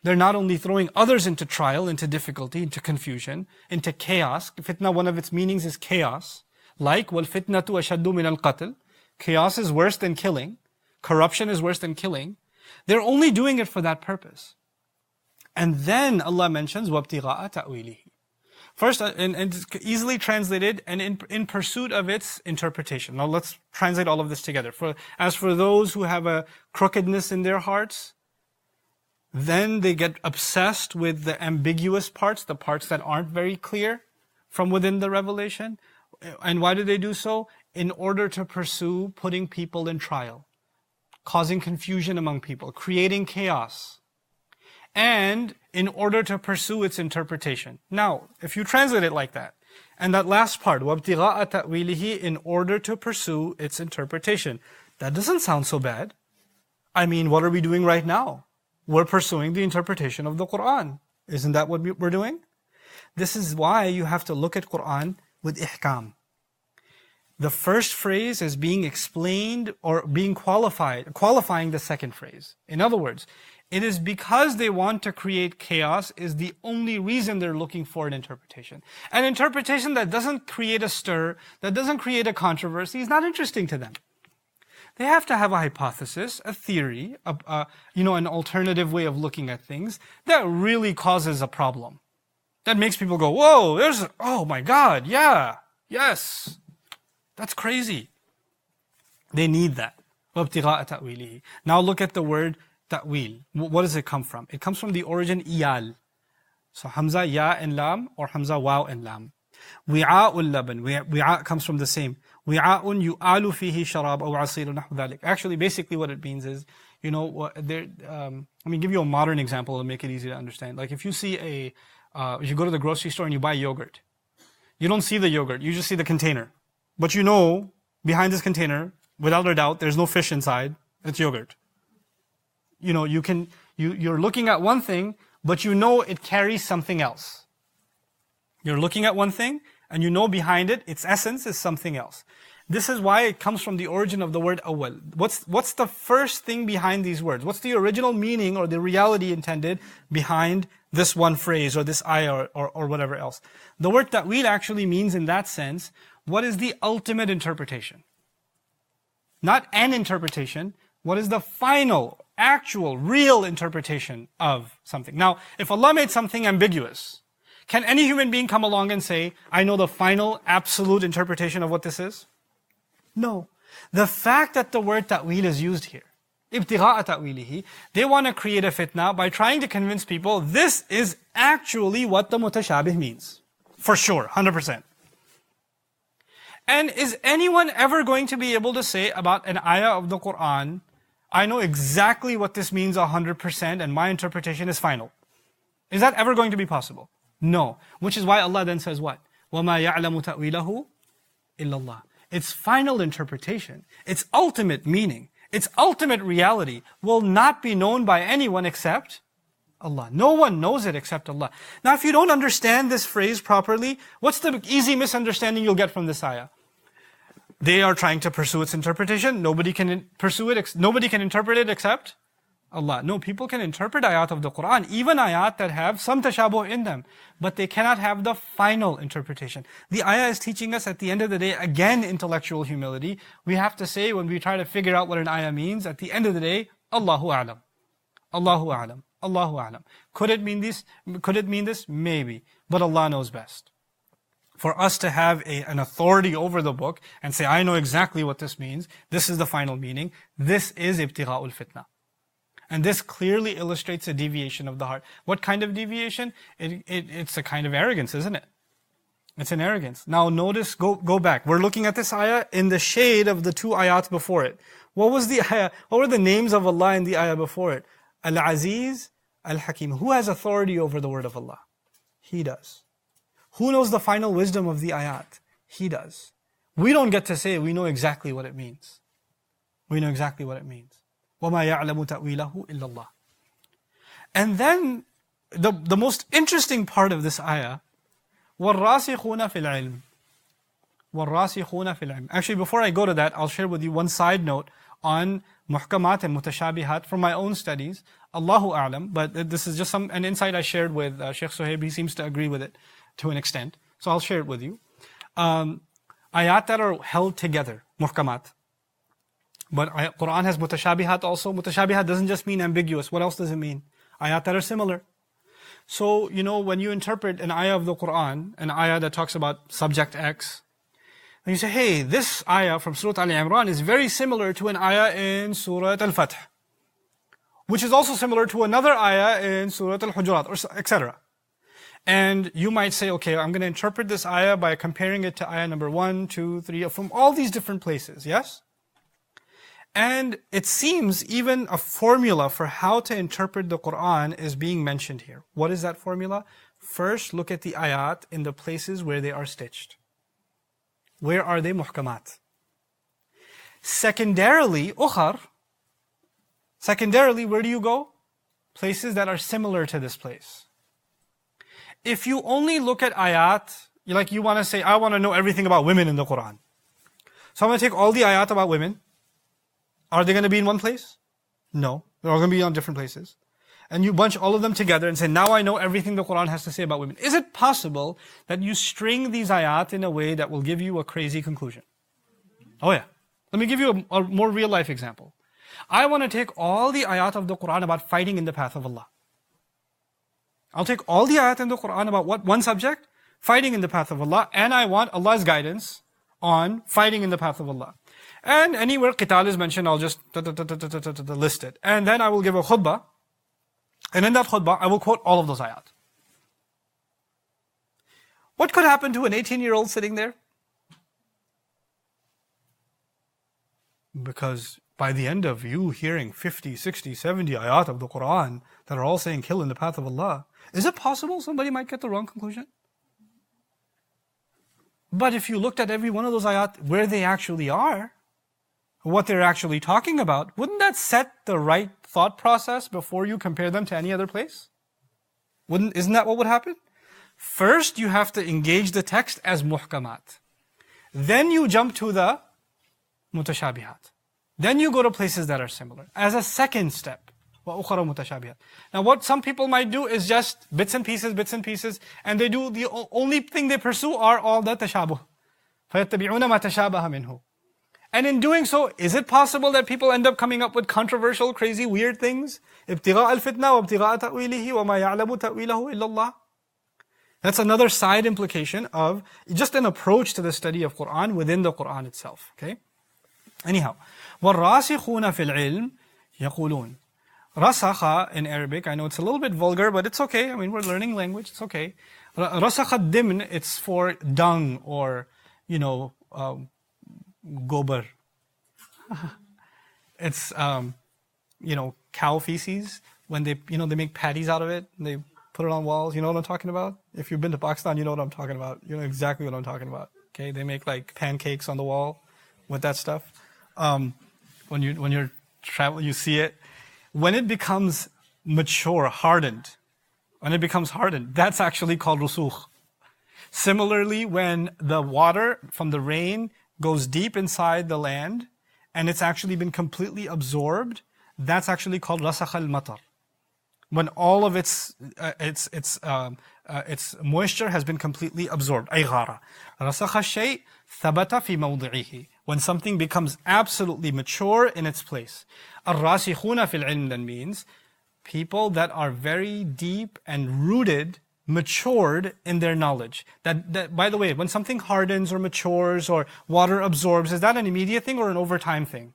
They're not only throwing others into trial, into difficulty, into confusion, into chaos. Fitna, one of its meanings is chaos. Like, وَالْفِتْنَةُ أَشَدُّ مِنَ الْقَتْلِ. Chaos is worse than killing. Corruption is worse than killing. They're only doing it for that purpose. And then Allah mentions, وَابْتِغَاءَ تَأْوِيلِهِ. First, and it's easily translated, and in pursuit of its interpretation. Now let's translate all of this together. As for those who have a crookedness in their hearts, then they get obsessed with the ambiguous parts, the parts that aren't very clear from within the revelation. And why do they do so? In order to pursue putting people in trial, causing confusion among people, creating chaos, and in order to pursue its interpretation. Now, if you translate it like that, and that last part, وَابْتِغَاءَ تَأْوِيلِهِ, in order to pursue its interpretation, that doesn't sound so bad. I mean, what are we doing right now? We're pursuing the interpretation of the Quran. Isn't that what we're doing? This is why you have to look at Quran with ihkam. The first phrase is being explained or being qualifying the second phrase. In other words, it is because they want to create chaos is the only reason they're looking for an interpretation. An interpretation that doesn't create a stir, that doesn't create a controversy, is not interesting to them. They have to have a hypothesis, a theory, an alternative way of looking at things that really causes a problem. That makes people go, whoa, oh my God, yeah, yes, that's crazy. They need that. وَابْتِغَاءَ تَأْوِيلِهِ. Now look at the word ta'wil. What does it come from? It comes from the origin iyal. So hamza ya and lam, or hamza waw and lam. Wi'a'ul laban. Wi'a comes from the same. Wi'a'un yu'alu fihi sharab aw asiru nahu dhalik. Actually, basically what it means is, let me give you a modern example to make it easy to understand. Like if you see if you go to the grocery store and you buy yogurt, you don't see the yogurt, you just see the container. But behind this container, without a doubt, there's no fish inside, it's yogurt. you're looking at one thing, but you know it carries something else. You're looking at one thing, and you know behind it, its essence is something else. This is why it comes from the origin of the word awal. What's the first thing behind these words? What's the original meaning or the reality intended behind this one phrase or this ayah or whatever else? The word ta'wil actually means in that sense, what is the ultimate interpretation? Not an interpretation. What is the final, actual, real interpretation of something? Now, if Allah made something ambiguous, can any human being come along and say, I know the final, absolute interpretation of what this is? No. The fact that the word ta'wil is used here, ibtigha'a ta'wilihi, they want to create a fitna by trying to convince people this is actually what the mutashabih means. For sure, 100%. And is anyone ever going to be able to say about an ayah of the Quran, I know exactly what this means 100% and my interpretation is final? Is that ever going to be possible? No. Which is why Allah then says what? وَمَا يَعْلَمُ تَأْوِيلَهُ إِلَّا اللَّهُ. Its final interpretation, its ultimate meaning, its ultimate reality will not be known by anyone except Allah. No one knows it except Allah. Now if you don't understand this phrase properly, what's the easy misunderstanding you'll get from this ayah? They are trying to pursue its interpretation. Nobody can pursue it, nobody can interpret it except Allah. No, people can interpret ayat of the Quran, even ayat that have some tashabuh in them, but they cannot have the final interpretation. The ayah is teaching us at the end of the day, again, intellectual humility. We have to say when we try to figure out what an ayah means, at the end of the day, Allahu a'lam. Allahu a'lam. Allahu a'lam. Could it mean this? Could it mean this? Maybe. But Allah knows best. For us to have an authority over the book and say, I know exactly what this means, this is the final meaning, this is ibtigha'ul fitna. And this clearly illustrates a deviation of the heart. What kind of deviation? It's a kind of arrogance, isn't it? It's an arrogance. Now notice, go back. We're looking at this ayah in the shade of the two ayats before it. What was the ayah? What were the names of Allah in the ayah before it? Al-Aziz, Al-Hakim. Who has authority over the word of Allah? He does. Who knows the final wisdom of the ayat? He does. We don't get to say we know exactly what it means. We know exactly what it means. وَمَا يَعْلَمُ تَأْوِيلَهُ إِلَّا اللَّهُ. And then, the most interesting part of this ayah, وَالرَّاسِخُونَ فِي الْعِلْمِ. وَالرَّاسِخُونَ فِي الْعِلْمِ. Actually, before I go to that, I'll share with you one side note on muhkamat and mutashabihat from my own studies. Allahu a'lam, but this is just an insight I shared with Sheikh Suhaib. He seems to agree with it to an extent. So I'll share it with you. Ayat that are held together, muhkamat. But Quran has mutashabihat also. Mutashabihat doesn't just mean ambiguous. What else does it mean? Ayat that are similar. So, when you interpret an ayah of the Quran, an ayah that talks about subject X, and you say, hey, this ayah from Surah Aal-e-Imran is very similar to an ayah in Surah Al-Fath, which is also similar to another ayah in Surah Al-Hujurat, or etc. And you might say, okay, I'm going to interpret this ayah by comparing it to ayah number 1, 2, 3, from all these different places, yes? And it seems even a formula for how to interpret the Quran is being mentioned here. What is that formula? First, look at the ayat in the places where they are stitched. Where are they muhkamat? Secondarily, ukhar. Secondarily, where do you go? Places that are similar to this place. If you only look at ayat, like you want to say, I want to know everything about women in the Quran. So I'm going to take all the ayat about women. Are they going to be in one place? No. They're all going to be on different places. And you bunch all of them together and say, now I know everything the Quran has to say about women. Is it possible that you string these ayat in a way that will give you a crazy conclusion? Oh yeah. Let me give you a more real life example. I want to take all the ayat of the Quran about fighting in the path of Allah. I'll take all the ayat in the Quran about what? One subject? Fighting in the path of Allah. And I want Allah's guidance on fighting in the path of Allah. And anywhere qital is mentioned, I'll just list it. And then I will give a khutbah. And in that khutbah, I will quote all of those ayat. What could happen to an 18-year-old sitting there? Because by the end of you hearing 50, 60, 70 ayat of the Quran that are all saying kill in the path of Allah, is it possible somebody might get the wrong conclusion? But if you looked at every one of those ayat where they actually are, what they're actually talking about, wouldn't that set the right thought process before you compare them to any other place? Isn't that what would happen? First, you have to engage the text as muhkamat. Then you jump to the mutashabihat. Then you go to places that are similar as a second step. وَأُخَرَ مُتَشَابِهَاتٍ. Now what some people might do is just bits and pieces, and they do the only thing they pursue are all the tashabuh. فَيَتَّبِعُونَ مَا تَشَابَهَ مِنْهُ. And in doing so, is it possible that people end up coming up with controversial, crazy, weird things? ابتغاء الفتنة وابتغاء تأويله وما يعلم تأويله إلا الله. That's another side implication of just an approach to the study of Quran within the Quran itself. Okay? Anyhow, وَالرَّاسِخُونَ فِي الْعِلْمِ يَقُولُونَ. Rasakha in Arabic, I know it's a little bit vulgar, but it's okay. I mean, we're learning language, it's okay. Rasakha dimn, it's for dung or, gobar. It's, cow feces. When they make patties out of it, and they put it on walls. You know what I'm talking about? If you've been to Pakistan, you know what I'm talking about. You know exactly what I'm talking about. Okay, they make like pancakes on the wall with that stuff. When you're traveling, you see it. When it becomes mature, hardened, that's actually called rusukh. Similarly, when the water from the rain goes deep inside the land and it's actually been completely absorbed, that's actually called rasakh al-matar. When all of its moisture has been completely absorbed. Ay ghara. Rasakh al-shay thabata fi mawdi'ihi. When something becomes absolutely mature in its place. Ar-rasikhuna fil ilm then means people that are very deep and rooted, matured in their knowledge. That by the way, when something hardens or matures or water absorbs, is that an immediate thing or an overtime thing?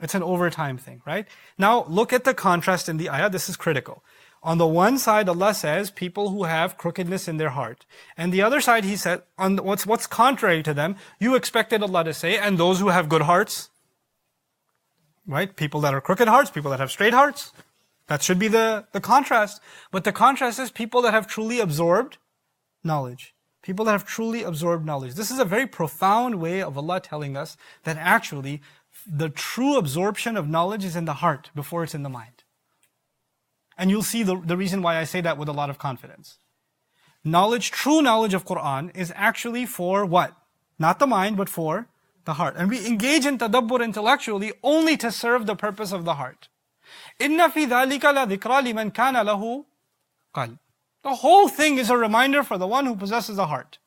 It's an overtime thing, right? Now look at the contrast in the ayah. This is critical. On the one side, Allah says people who have crookedness in their heart. And the other side, He said, on what's contrary to them, you expected Allah to say, and those who have good hearts. Right? People that are crooked hearts, people that have straight hearts. That should be the contrast. But the contrast is people that have truly absorbed knowledge. People that have truly absorbed knowledge. This is a very profound way of Allah telling us that actually the true absorption of knowledge is in the heart before it's in the mind. And you'll see the reason why I say that with a lot of confidence. Knowledge, true knowledge of Quran is actually for what? Not the mind, but for the heart. And we engage in tadabbur intellectually only to serve the purpose of the heart. إِنَّ فِي ذَلِكَ لَذِكْرَى لِمَنْ كَانَ لَهُ قَلْبٌ. The whole thing is a reminder for the one who possesses a heart.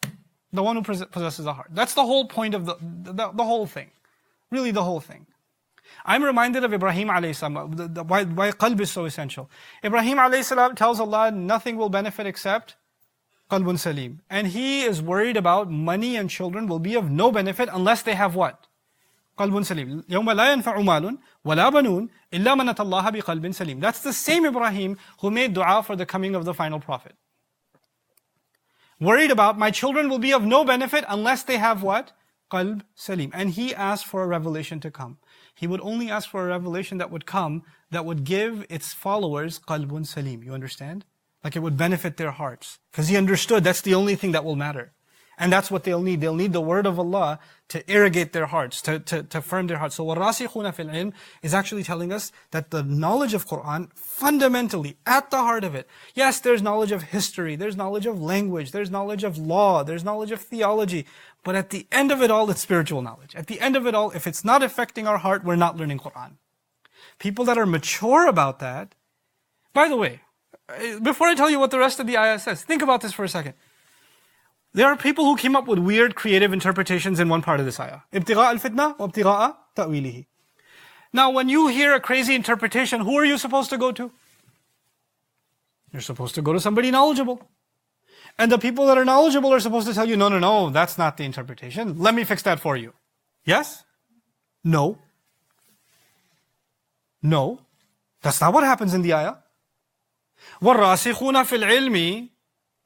The one who possesses a heart. That's the whole point of the whole thing. Really the whole thing. I'm reminded of Ibrahim alayhi salam, why qalb is so essential. Ibrahim alayhi salam tells Allah nothing will benefit except qalbun salim. And he is worried about money and children will be of no benefit unless they have what? Qalbun salim. يَوْمَ لَا يَنْفَعُ مَالٌ وَلَا بَنُونَ إِلَّا مَنْ أَتَى اللَّهَ بِقَلْبٍ سَلِيمٍ. That's the same Ibrahim who made dua for the coming of the final prophet. Worried about my children will be of no benefit unless they have what? Qalb salim. And he asked for a revelation to come. He would only ask for a revelation that would come, that would give its followers qalbun salim. You understand? Like it would benefit their hearts. Because he understood that's the only thing that will matter. And that's what they'll need. They'll need the word of Allah to irrigate their hearts, to firm their hearts. So وَالرَّاسِخُونَ فِي الْعِلْمِ is actually telling us that the knowledge of Quran, fundamentally, at the heart of it, yes, there's knowledge of history, there's knowledge of language, there's knowledge of law, there's knowledge of theology, but at the end of it all, it's spiritual knowledge. At the end of it all, if it's not affecting our heart, we're not learning Quran. People that are mature about that, by the way, before I tell you what the rest of the ayah says, think about this for a second. There are people who came up with weird creative interpretations in one part of this ayah. ابتغاء الفتنة وابتغاء تأويله. Now when you hear a crazy interpretation, who are you supposed to go to? You're supposed to go to somebody knowledgeable. And the people that are knowledgeable are supposed to tell you, no, that's not the interpretation. Let me fix that for you. Yes? No. No. That's not what happens in the ayah. وَالرَّاسِخُونَ فِي الْعِلْمِ.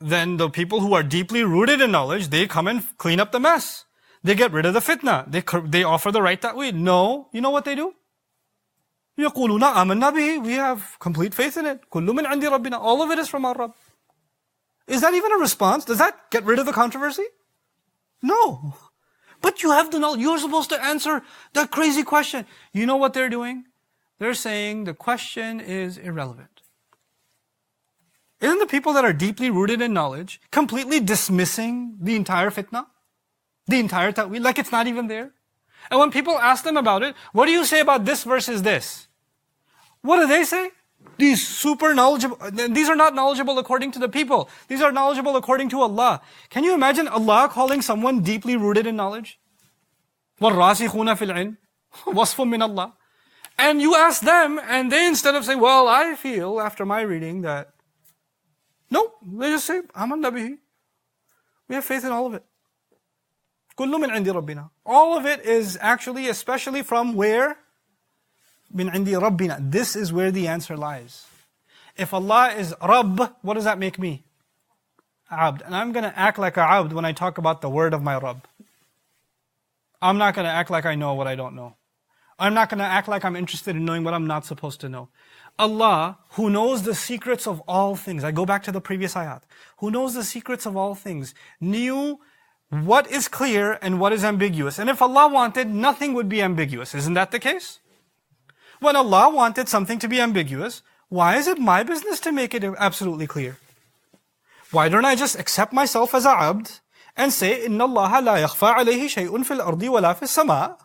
Then the people who are deeply rooted in knowledge, they come and clean up the mess. They get rid of the fitna. They offer the right ta'weed. No. You know what they do? يَقُولُونَ آمَنَّا بِهِ. We have complete faith in it. كُلُّ مِنْ عِنْدِ رَبِّنَا. All of it is from our Rabb. Is that even a response? Does that get rid of the controversy? No. But you have the knowledge. You're supposed to answer that crazy question. You know what they're doing? They're saying the question is irrelevant. Isn't the people that are deeply rooted in knowledge completely dismissing the entire fitna? The entire ta'wil, like it's not even there? And when people ask them about it, what do you say about this versus this? What do they say? These super knowledgeable, these are not knowledgeable according to the people. These are knowledgeable according to Allah. Can you imagine Allah calling someone deeply rooted in knowledge? وَالرَّاسِخُونَ فِي الْعِلْمِ وَصْفٌ مِّنَ اللَّهِ. And you ask them, and they instead of saying, well, I feel after my reading that, no, they just say, آمَنَّا بِهِ. We have faith in all of it. كُلُّ مِنْ عِنْدِ رَبِّنَا. All of it is actually, especially from where? مِنْ عِنْدِ رَبِّنَا. This is where the answer lies. If Allah is Rabb, what does that make me? Abd. And I'm going to act like a abd when I talk about the word of my Rabb. I'm not going to act like I know what I don't know. I'm not going to act like I'm interested in knowing what I'm not supposed to know. Allah, who knows the secrets of all things, I go back to the previous ayat, who knows the secrets of all things, knew what is clear and what is ambiguous. And if Allah wanted, nothing would be ambiguous. Isn't that the case? When Allah wanted something to be ambiguous, why is it my business to make it absolutely clear? Why don't I just accept myself as a abd and say, إِنَّ اللَّهَ لَا يَخْفَى عَلَيْهِ شَيْءٌ فِي الْأَرْضِ وَلَا فِي السَّمَاءِ.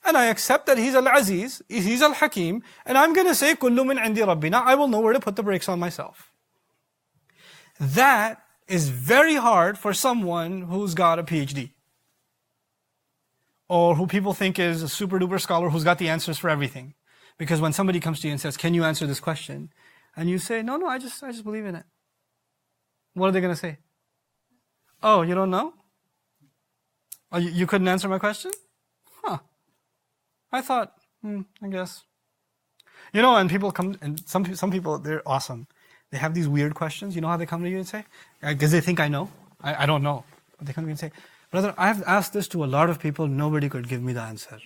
And I accept that He's Al-Aziz, He's Al-Hakim, and I'm going to say, كُلُّ مِنْ عِنْدِ رَبِّنَا. I will know where to put the brakes on myself. That is very hard for someone who's got a PhD. Or who people think is a super duper scholar who's got the answers for everything. Because when somebody comes to you and says, can you answer this question? And you say, no, I just believe in it. What are they going to say? Oh, you don't know? Oh, you couldn't answer my question? Huh. I thought, I guess. You know, and people come, and some people, they're awesome. They have these weird questions. You know how they come to you and say? Because they think I know. I don't know. But they come to me and say, brother, I have asked this to a lot of people. Nobody could give me the answer.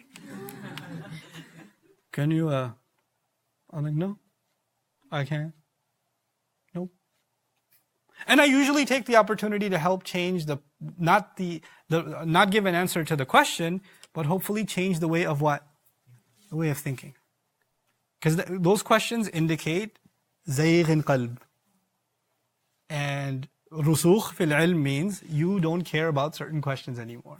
Can you, I'm like, no, I can't. Nope. And I usually take the opportunity to help change not give an answer to the question, but hopefully change the way of what? The way of thinking. Because those questions indicate زَيْغٍ qalb. And rusukh fil ilm means you don't care about certain questions anymore.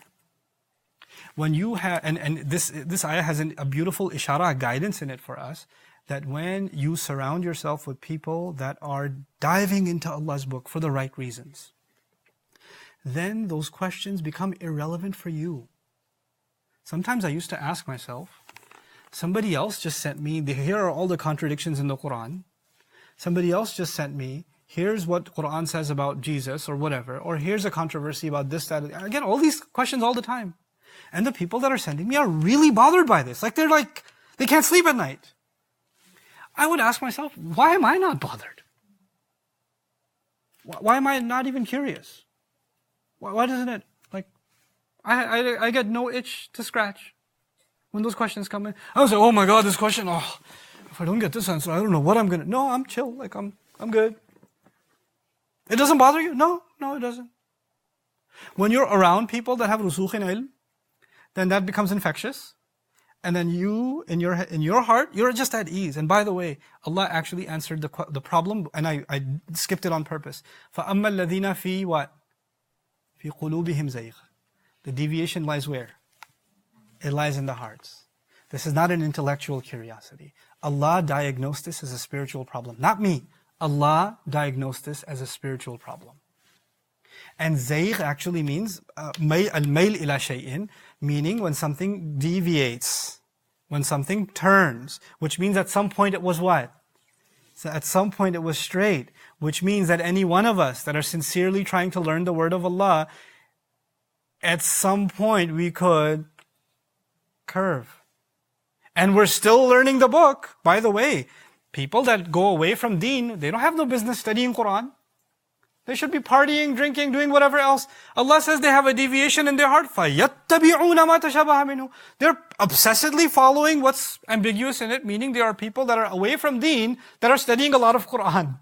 When you have, and this ayah has a beautiful ishara, guidance in it for us, that when you surround yourself with people that are diving into Allah's book for the right reasons, then those questions become irrelevant for you. Sometimes I used to ask myself, somebody else just sent me, here are all the contradictions in the Quran. Somebody else just sent me, here's what Quran says about Jesus or whatever, or here's a controversy about this, that. I get all these questions all the time. And the people that are sending me are really bothered by this. They can't sleep at night. I would ask myself, why am I not bothered? Why am I not even curious? Why doesn't it, I get no itch to scratch when those questions come in. I was like, oh my God, this question, if I don't get this answer, I don't know what I'm going to, no, I'm chill, I'm good. It doesn't bother you? No, it doesn't. When you're around people that have rusukh in ilm, then that becomes infectious. And then you, in your heart, you're just at ease. And by the way, Allah actually answered the problem, and I skipped it on purpose. فَأَمَّا الَّذِينَ فِي what? فِي قُلُوبِهِمْ زَيْغ. The deviation lies where? It lies in the hearts. This is not an intellectual curiosity. Allah diagnosed this as a spiritual problem. Not me. Allah diagnosed this as a spiritual problem. And zayg actually means al-mayl ila shay'in, meaning when something deviates, when something turns, which means at some point it was what? So at some point it was straight, which means that any one of us that are sincerely trying to learn the word of Allah, at some point we could curve. And we're still learning the book. By the way, people that go away from deen, they don't have no business studying Quran. They should be partying, drinking, doing whatever else. Allah says they have a deviation in their heart. فَيَتَّبِعُونَ مَا تَشَابَهَ مِنْهُ. They're obsessively following what's ambiguous in it, meaning there are people that are away from deen that are studying a lot of Quran.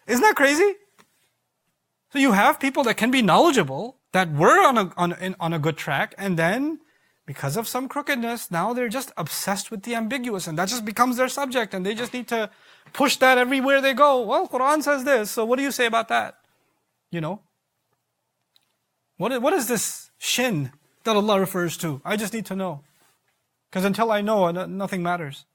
Isn't that crazy? So you have people that can be knowledgeable, that were on a good track, and then because of some crookedness, now they're just obsessed with the ambiguous, and that just becomes their subject, and they just need to push that everywhere they go. Well, Quran says this, so what do you say about that? You know? What is this shin that Allah refers to? I just need to know. Because until I know, nothing matters.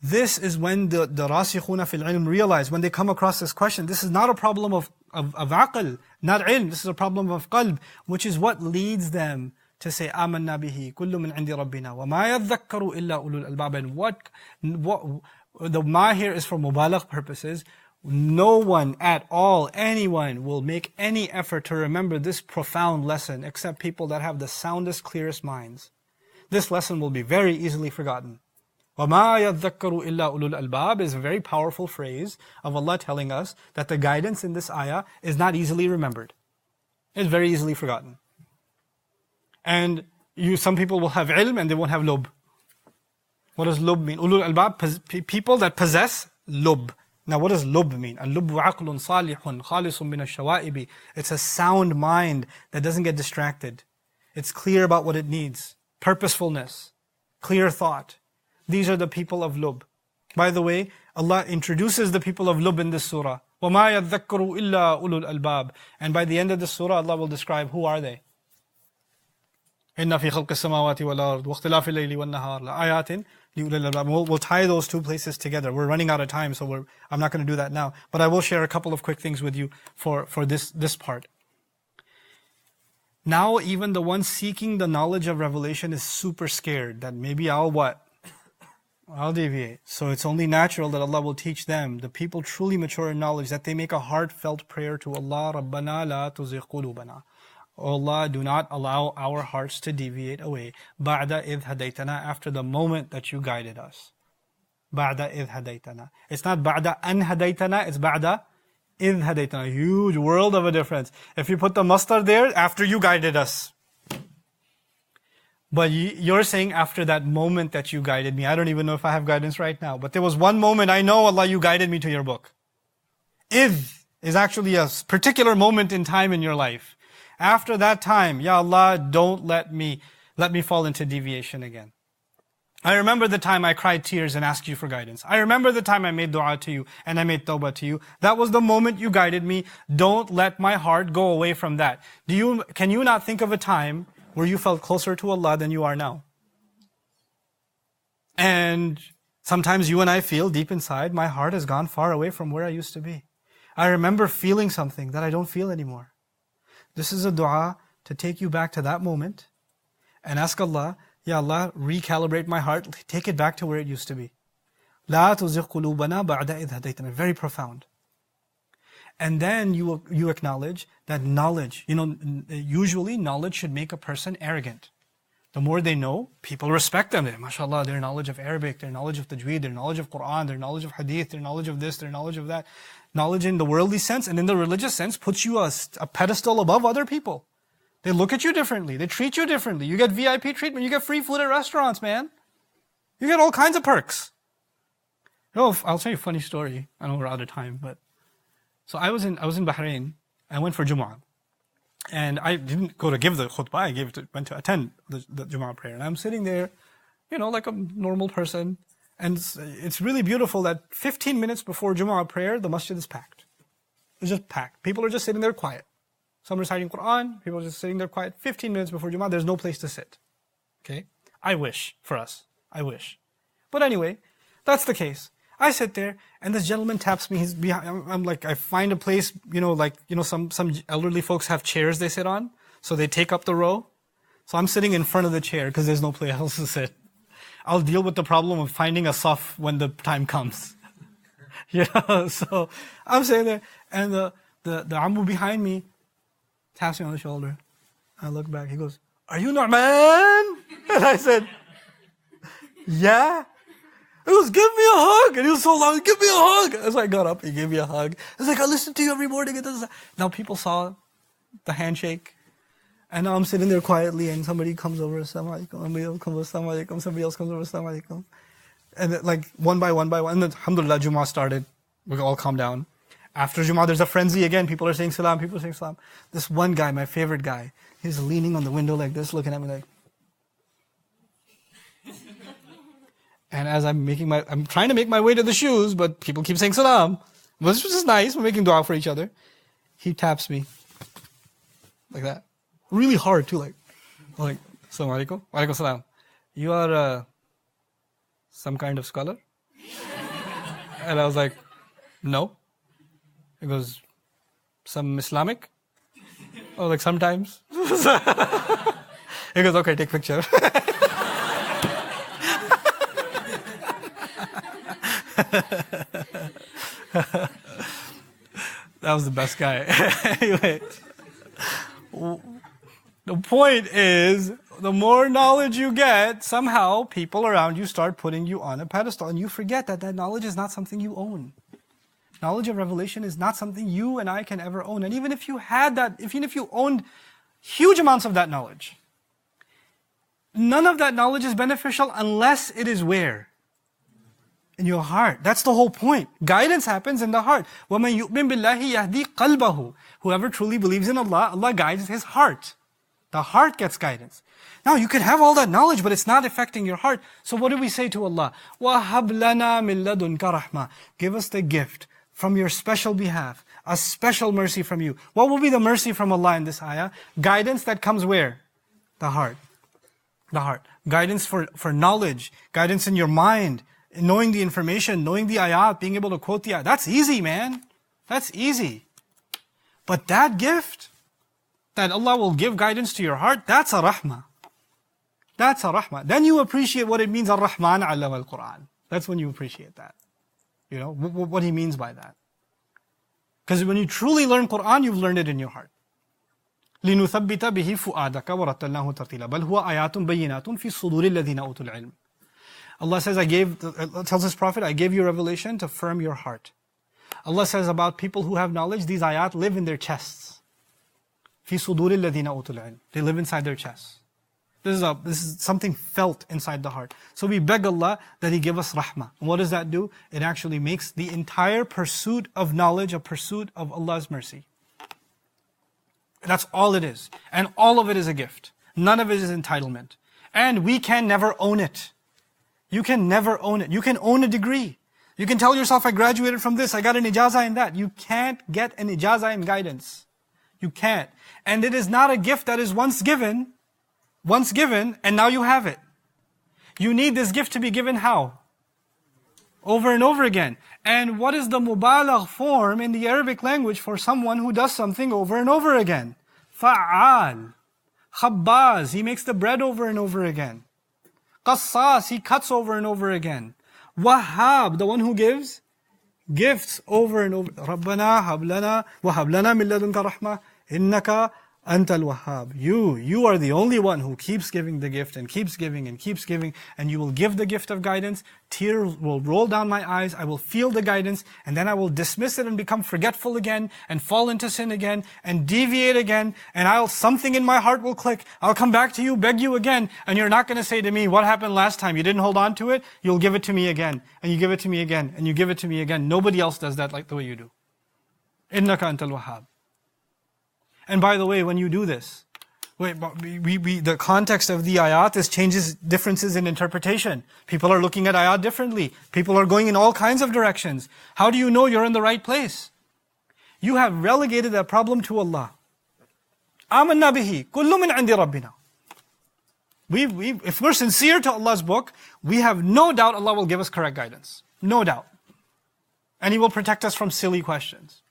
This is when the rasikhuna fil ilm realize, when they come across this question, this is not a problem of aql, not ilm, this is a problem of qalb, which is what leads them to say, amanna bihi, kullu min indi rabbina, wa ma yadhakkaru illa ulul albab. And what the ma here is for mubalagh purposes. No one at all, anyone will make any effort to remember this profound lesson except people that have the soundest, clearest minds. This lesson will be very easily forgotten. وَمَا يَذَّكَّرُ إِلَّا أُولُو الْأَلْبَابِ is a very powerful phrase of Allah telling us that the guidance in this ayah is not easily remembered. It's very easily forgotten. And some people will have ilm and they won't have lub. What does lub mean? Ulul albab, people that possess lub. Now what does lub mean? Al-lubbu aqlun salihun khalisun min ash-shawaibi. It's a sound mind that doesn't get distracted. It's clear about what it needs. Purposefulness. Clear thought. These are the people of lub. By the way, Allah introduces the people of lub in this surah. وَمَا يَذَّكَّرُ إِلَّا أُولُو الْأَلْبَابِ. And by the end of the surah, Allah will describe who are they. إِنَّ فِي خَلْقِ السَّمَاوَاتِ وَالْأَرْضِ وَاخْتِلَافِ اللَّيْلِ وَالنَّهَارِ لَآيَاتٍ لِأُولِي الْأَلْبَابِ. We'll tie those two places together. We're running out of time, so I'm not going to do that now. But I will share a couple of quick things with you for this part. Now even the one seeking the knowledge of revelation is super scared that maybe I'll deviate. So it's only natural that Allah will teach them, the people truly mature in knowledge, that they make a heartfelt prayer to Allah, Rabbana la tuzigh qulubana. O Allah, do not allow our hearts to deviate away. Ba'da idh hadaytana, after the moment that you guided us. Ba'da idh hadaytana. It's not ba'da an hadaytana, it's ba'da idh hadaytana. Huge world of a difference. If you put the masdar there, after you guided us. But you're saying after that moment that you guided me. I don't even know if I have guidance right now. But there was one moment, I know Allah, you guided me to your book. Idh is actually a particular moment in time in your life. After that time, Ya Allah, don't let me fall into deviation again. I remember the time I cried tears and asked you for guidance. I remember the time I made dua to you and I made tawbah to you. That was the moment you guided me. Don't let my heart go away from that. Can you not think of a time where you felt closer to Allah than you are now? And sometimes you and I feel deep inside, my heart has gone far away from where I used to be. I remember feeling something that I don't feel anymore. This is a dua to take you back to that moment and ask Allah, Ya Allah, recalibrate my heart, take it back to where it used to be. La tuzigh qulubana ba'da idh hadaytana. Very profound. And then you acknowledge that knowledge, usually knowledge should make a person arrogant. The more they know, people respect them. MashaAllah, their knowledge of Arabic, their knowledge of tajweed, their knowledge of Quran, their knowledge of hadith, their knowledge of this, their knowledge of that. Knowledge in the worldly sense and in the religious sense puts you a pedestal above other people. They look at you differently. They treat you differently. You get VIP treatment. You get free food at restaurants, man. You get all kinds of perks. I'll tell you a funny story. I know we're out of time, but so I was in Bahrain. I went for Jumu'ah. And I didn't go to give the khutbah. I went to attend the Jumu'ah prayer. And I'm sitting there, like a normal person. And it's really beautiful that 15 minutes before Jumu'ah prayer, the masjid is packed. It's just packed. People are just sitting there quiet. Some reciting Quran, people are just sitting there quiet. 15 minutes before Jumu'ah, there's no place to sit. Okay? I wish for us. I wish. But anyway, that's the case. I sit there, and this gentleman taps me. He's behind. I'm like, I find a place, some elderly folks have chairs they sit on, so they take up the row. So I'm sitting in front of the chair because there's no place else to sit. I'll deal with the problem of finding a saf when the time comes. So I'm sitting there, and the ammu behind me taps me on the shoulder. I look back. He goes, "Are you Nauman?" And I said, "Yeah." He goes, "Give me a hug." And he was so loud, "Give me a hug." As I got up, he gave me a hug. It's like, "I listen to you every morning." Now people saw the handshake. And now I'm sitting there quietly and somebody comes over, Assalamu alaikum, somebody else comes over, Assalamu alaikum, somebody else comes over, Assalamu alaikum. And like one by one, and then alhamdulillah, Jumu'ah started. We all calmed down. After Jummah, there's a frenzy again. People are saying salam, people are saying salam. This one guy, my favorite guy, he's leaning on the window like this, looking at me like. And as I'm trying to make my way to the shoes, but people keep saying salam. Which is nice, we're making dua for each other. He taps me. Like that. Really hard too, like, Assalamu alaikum. Wa alaikum salam. You are some kind of scholar? And I was like, no. He goes, some Islamic? I was like, sometimes. He goes, okay, take picture. That was the best guy. Anyway, the point is, the more knowledge you get, somehow people around you start putting you on a pedestal, and you forget that that knowledge is not something you own. Knowledge of revelation is not something you and I can ever own. And even if you had that, even if you owned huge amounts of that knowledge, none of that knowledge is beneficial unless it is where? In your heart. That's the whole point. Guidance happens in the heart. وَمَنْ يُؤْمِنْ بِاللَّهِ يَهْدِي قَلْبَهُ. Whoever truly believes in Allah, Allah guides his heart. The heart gets guidance. Now you can have all that knowledge, but it's not affecting your heart. So what do we say to Allah? وَهَبْ لَنَا مِن لَدُنْكَ رَحْمَةً. Give us the gift from your special behalf, a special mercy from you. What will be the mercy from Allah in this ayah? Guidance that comes where? The heart. The heart. Guidance for knowledge. Guidance in your mind. Knowing the information, knowing the ayat, being able to quote the ayat. That's easy, man. That's easy. But that gift, that Allah will give guidance to your heart, that's a rahmah. That's a rahmah. Then you appreciate what it means, Ar-Rahman 'allama al-Qur'an. That's when you appreciate that. You know, what he means by that. Because when you truly learn Qur'an, you've learned it in your heart. لِنُثَبِّتَ بِهِ فُؤَادَكَ وَرَتَّلْنَاهُ تَرْتِيلًا بَلْ هُوَ آيَاتٌ بَيِّنَاتٌ فِي صُدُورِ الَّذِينَ أُوتُوا الْعِلْمَ. Allah says, tells his Prophet, I gave you revelation to firm your heart. Allah says about people who have knowledge, these ayat live in their chests. فِي صُدُورِ الَّذِينَ أُوتُوا الْعِلْمَ. They live inside their chests. This is something felt inside the heart. So we beg Allah that He give us rahmah. And what does that do? It actually makes the entire pursuit of knowledge a pursuit of Allah's mercy. That's all it is. And all of it is a gift. None of it is entitlement. And we can never own it. You can never own it. You can own a degree. You can tell yourself, I graduated from this, I got an ijazah in that. You can't get an ijazah in guidance. You can't. And it is not a gift that is once given, and now you have it. You need this gift to be given how? Over and over again. And what is the mubalagh form in the Arabic language for someone who does something over and over again? Fa'al. Khabbaz, he makes the bread over and over again. Qassas, he cuts over and over again. Wahhab, the one who gives gifts over and over. Rabbana hablana wa hablana min ladunka rahmah innaka antal wahhab. You are the only one who keeps giving the gift and keeps giving, and you will give the gift of guidance. Tears will roll down my eyes. I will feel the guidance, and then I will dismiss it and become forgetful again, and fall into sin again, and deviate again, and something in my heart will click. I'll come back to you, beg you again, and you're not going to say to me, what happened last time? You didn't hold on to it? You'll give it to me again, and you give it to me again, and you give it to me again. Nobody else does that like the way you do. Innaka antal wahhab. And by the way, when you do this, the context of the ayat changes differences in interpretation. People are looking at ayat differently. People are going in all kinds of directions. How do you know you're in the right place? You have relegated that problem to Allah. Amanna bihi, kullu min indi rabbina. If we're sincere to Allah's book, we have no doubt Allah will give us correct guidance. No doubt. And He will protect us from silly questions.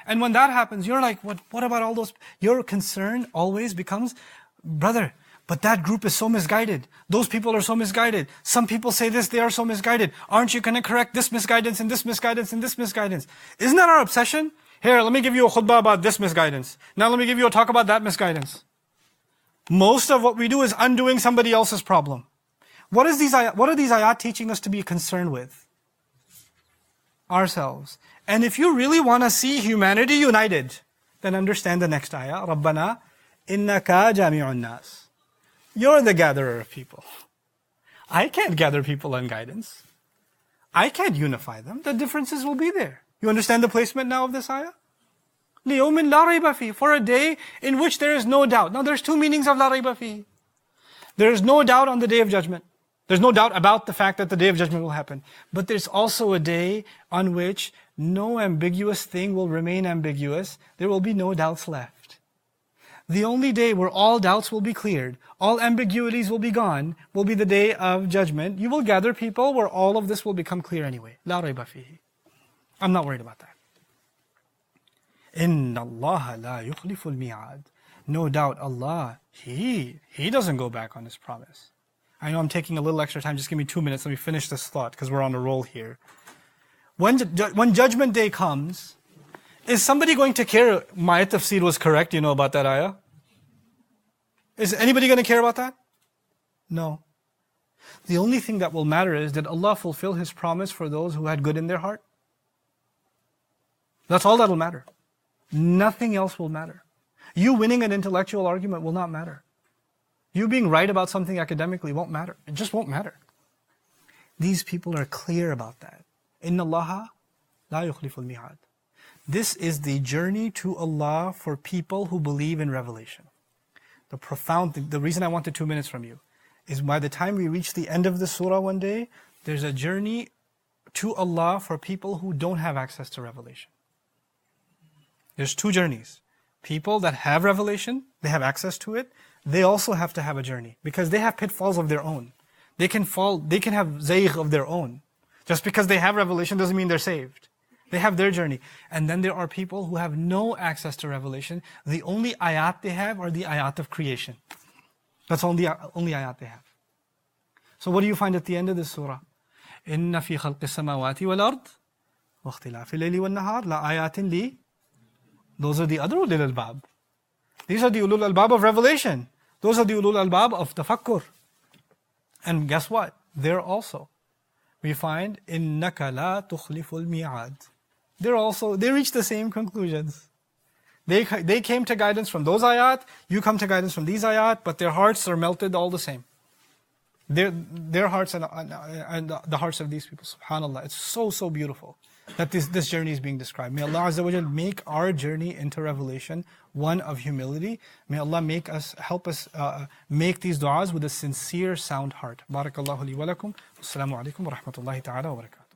And when that happens, you're like, what about all those? Your concern always becomes, brother, but that group is so misguided. Those people are so misguided. Some people say this, they are so misguided. Aren't you going to correct this misguidance and this misguidance and this misguidance? Isn't that our obsession? Here, let me give you a khutbah about this misguidance. Now let me give you a talk about that misguidance. Most of what we do is undoing somebody else's problem. What are these ayat teaching us to be concerned with? Ourselves. And if you really want to see humanity united, then understand the next ayah. Rabbana innaka jami'un nas. You're the gatherer of people. I can't gather people on guidance. I can't unify them. The differences will be there. You understand the placement now of this ayah? لِيَوْمٍ لَا رَيْبَ فِيهِ, for a day in which there is no doubt. Now there's two meanings of لَا رَيْبَ فِيهِ. There is no doubt on the day of judgment. There's no doubt about the fact that the day of judgment will happen. But there's also a day on which no ambiguous thing will remain ambiguous. There will be no doubts left. The only day where all doubts will be cleared, all ambiguities will be gone, will be the day of judgment. You will gather people where all of this will become clear anyway. لَا رَيْبَ فِيهِ. I'm not worried about that. إِنَّ اللَّهَ لَا يُخْلِفُ الْمِيعَادِ. No doubt Allah, He doesn't go back on His promise. I know I'm taking a little extra time, just give me 2 minutes, let me finish this thought, because we're on a roll here. When Judgment Day comes, is somebody going to care, my tafseer was correct, you know about that ayah? Is anybody going to care about that? No. The only thing that will matter is, did Allah fulfill His promise for those who had good in their heart? That's all that will matter. Nothing else will matter. You winning an intellectual argument will not matter. You being right about something academically won't matter. It just won't matter. These people are clear about that. Inna Allaha la yukhliful mi'ad. This is the journey to Allah for people who believe in revelation. The reason I wanted 2 minutes from you is by the time we reach the end of the surah one day, there's a journey to Allah for people who don't have access to revelation. There's two journeys. People that have revelation, they have access to it, they also have to have a journey because they have pitfalls of their own. They can have zayg of their own. Just because they have revelation doesn't mean they're saved. They have their journey. And then there are people who have no access to revelation. The only ayat they have are the ayat of creation. That's only ayat they have. So what do you find at the end of this surah? إِنَّ فِي خَلْقِ السَّمَاوَاتِ وَالْأَرْضِ وَاخْتِلَافِ اللَّيْلِ وَالنَّهَارِ لَآيَاتٍ لِي. Those are the other ulul albab. These are the ulul albab of revelation. Those are the ulul albab of tafakkur. And guess what? There also, we find إِنَّكَ لَا تُخْلِفُ الْمِيعَادِ. They reach the same conclusions. They came to guidance from those ayat, you come to guidance from these ayat, but their hearts are melted all the same. Their hearts and the hearts of these people, subhanAllah. It's so beautiful that this journey is being described. May Allah Azza wa Jal make our journey into revelation one of humility. May Allah help us make these du'as with a sincere, sound heart. Barakallahu li wa lakum. Assalamu alaikum wa rahmatullahi ta'ala wa barakatuh.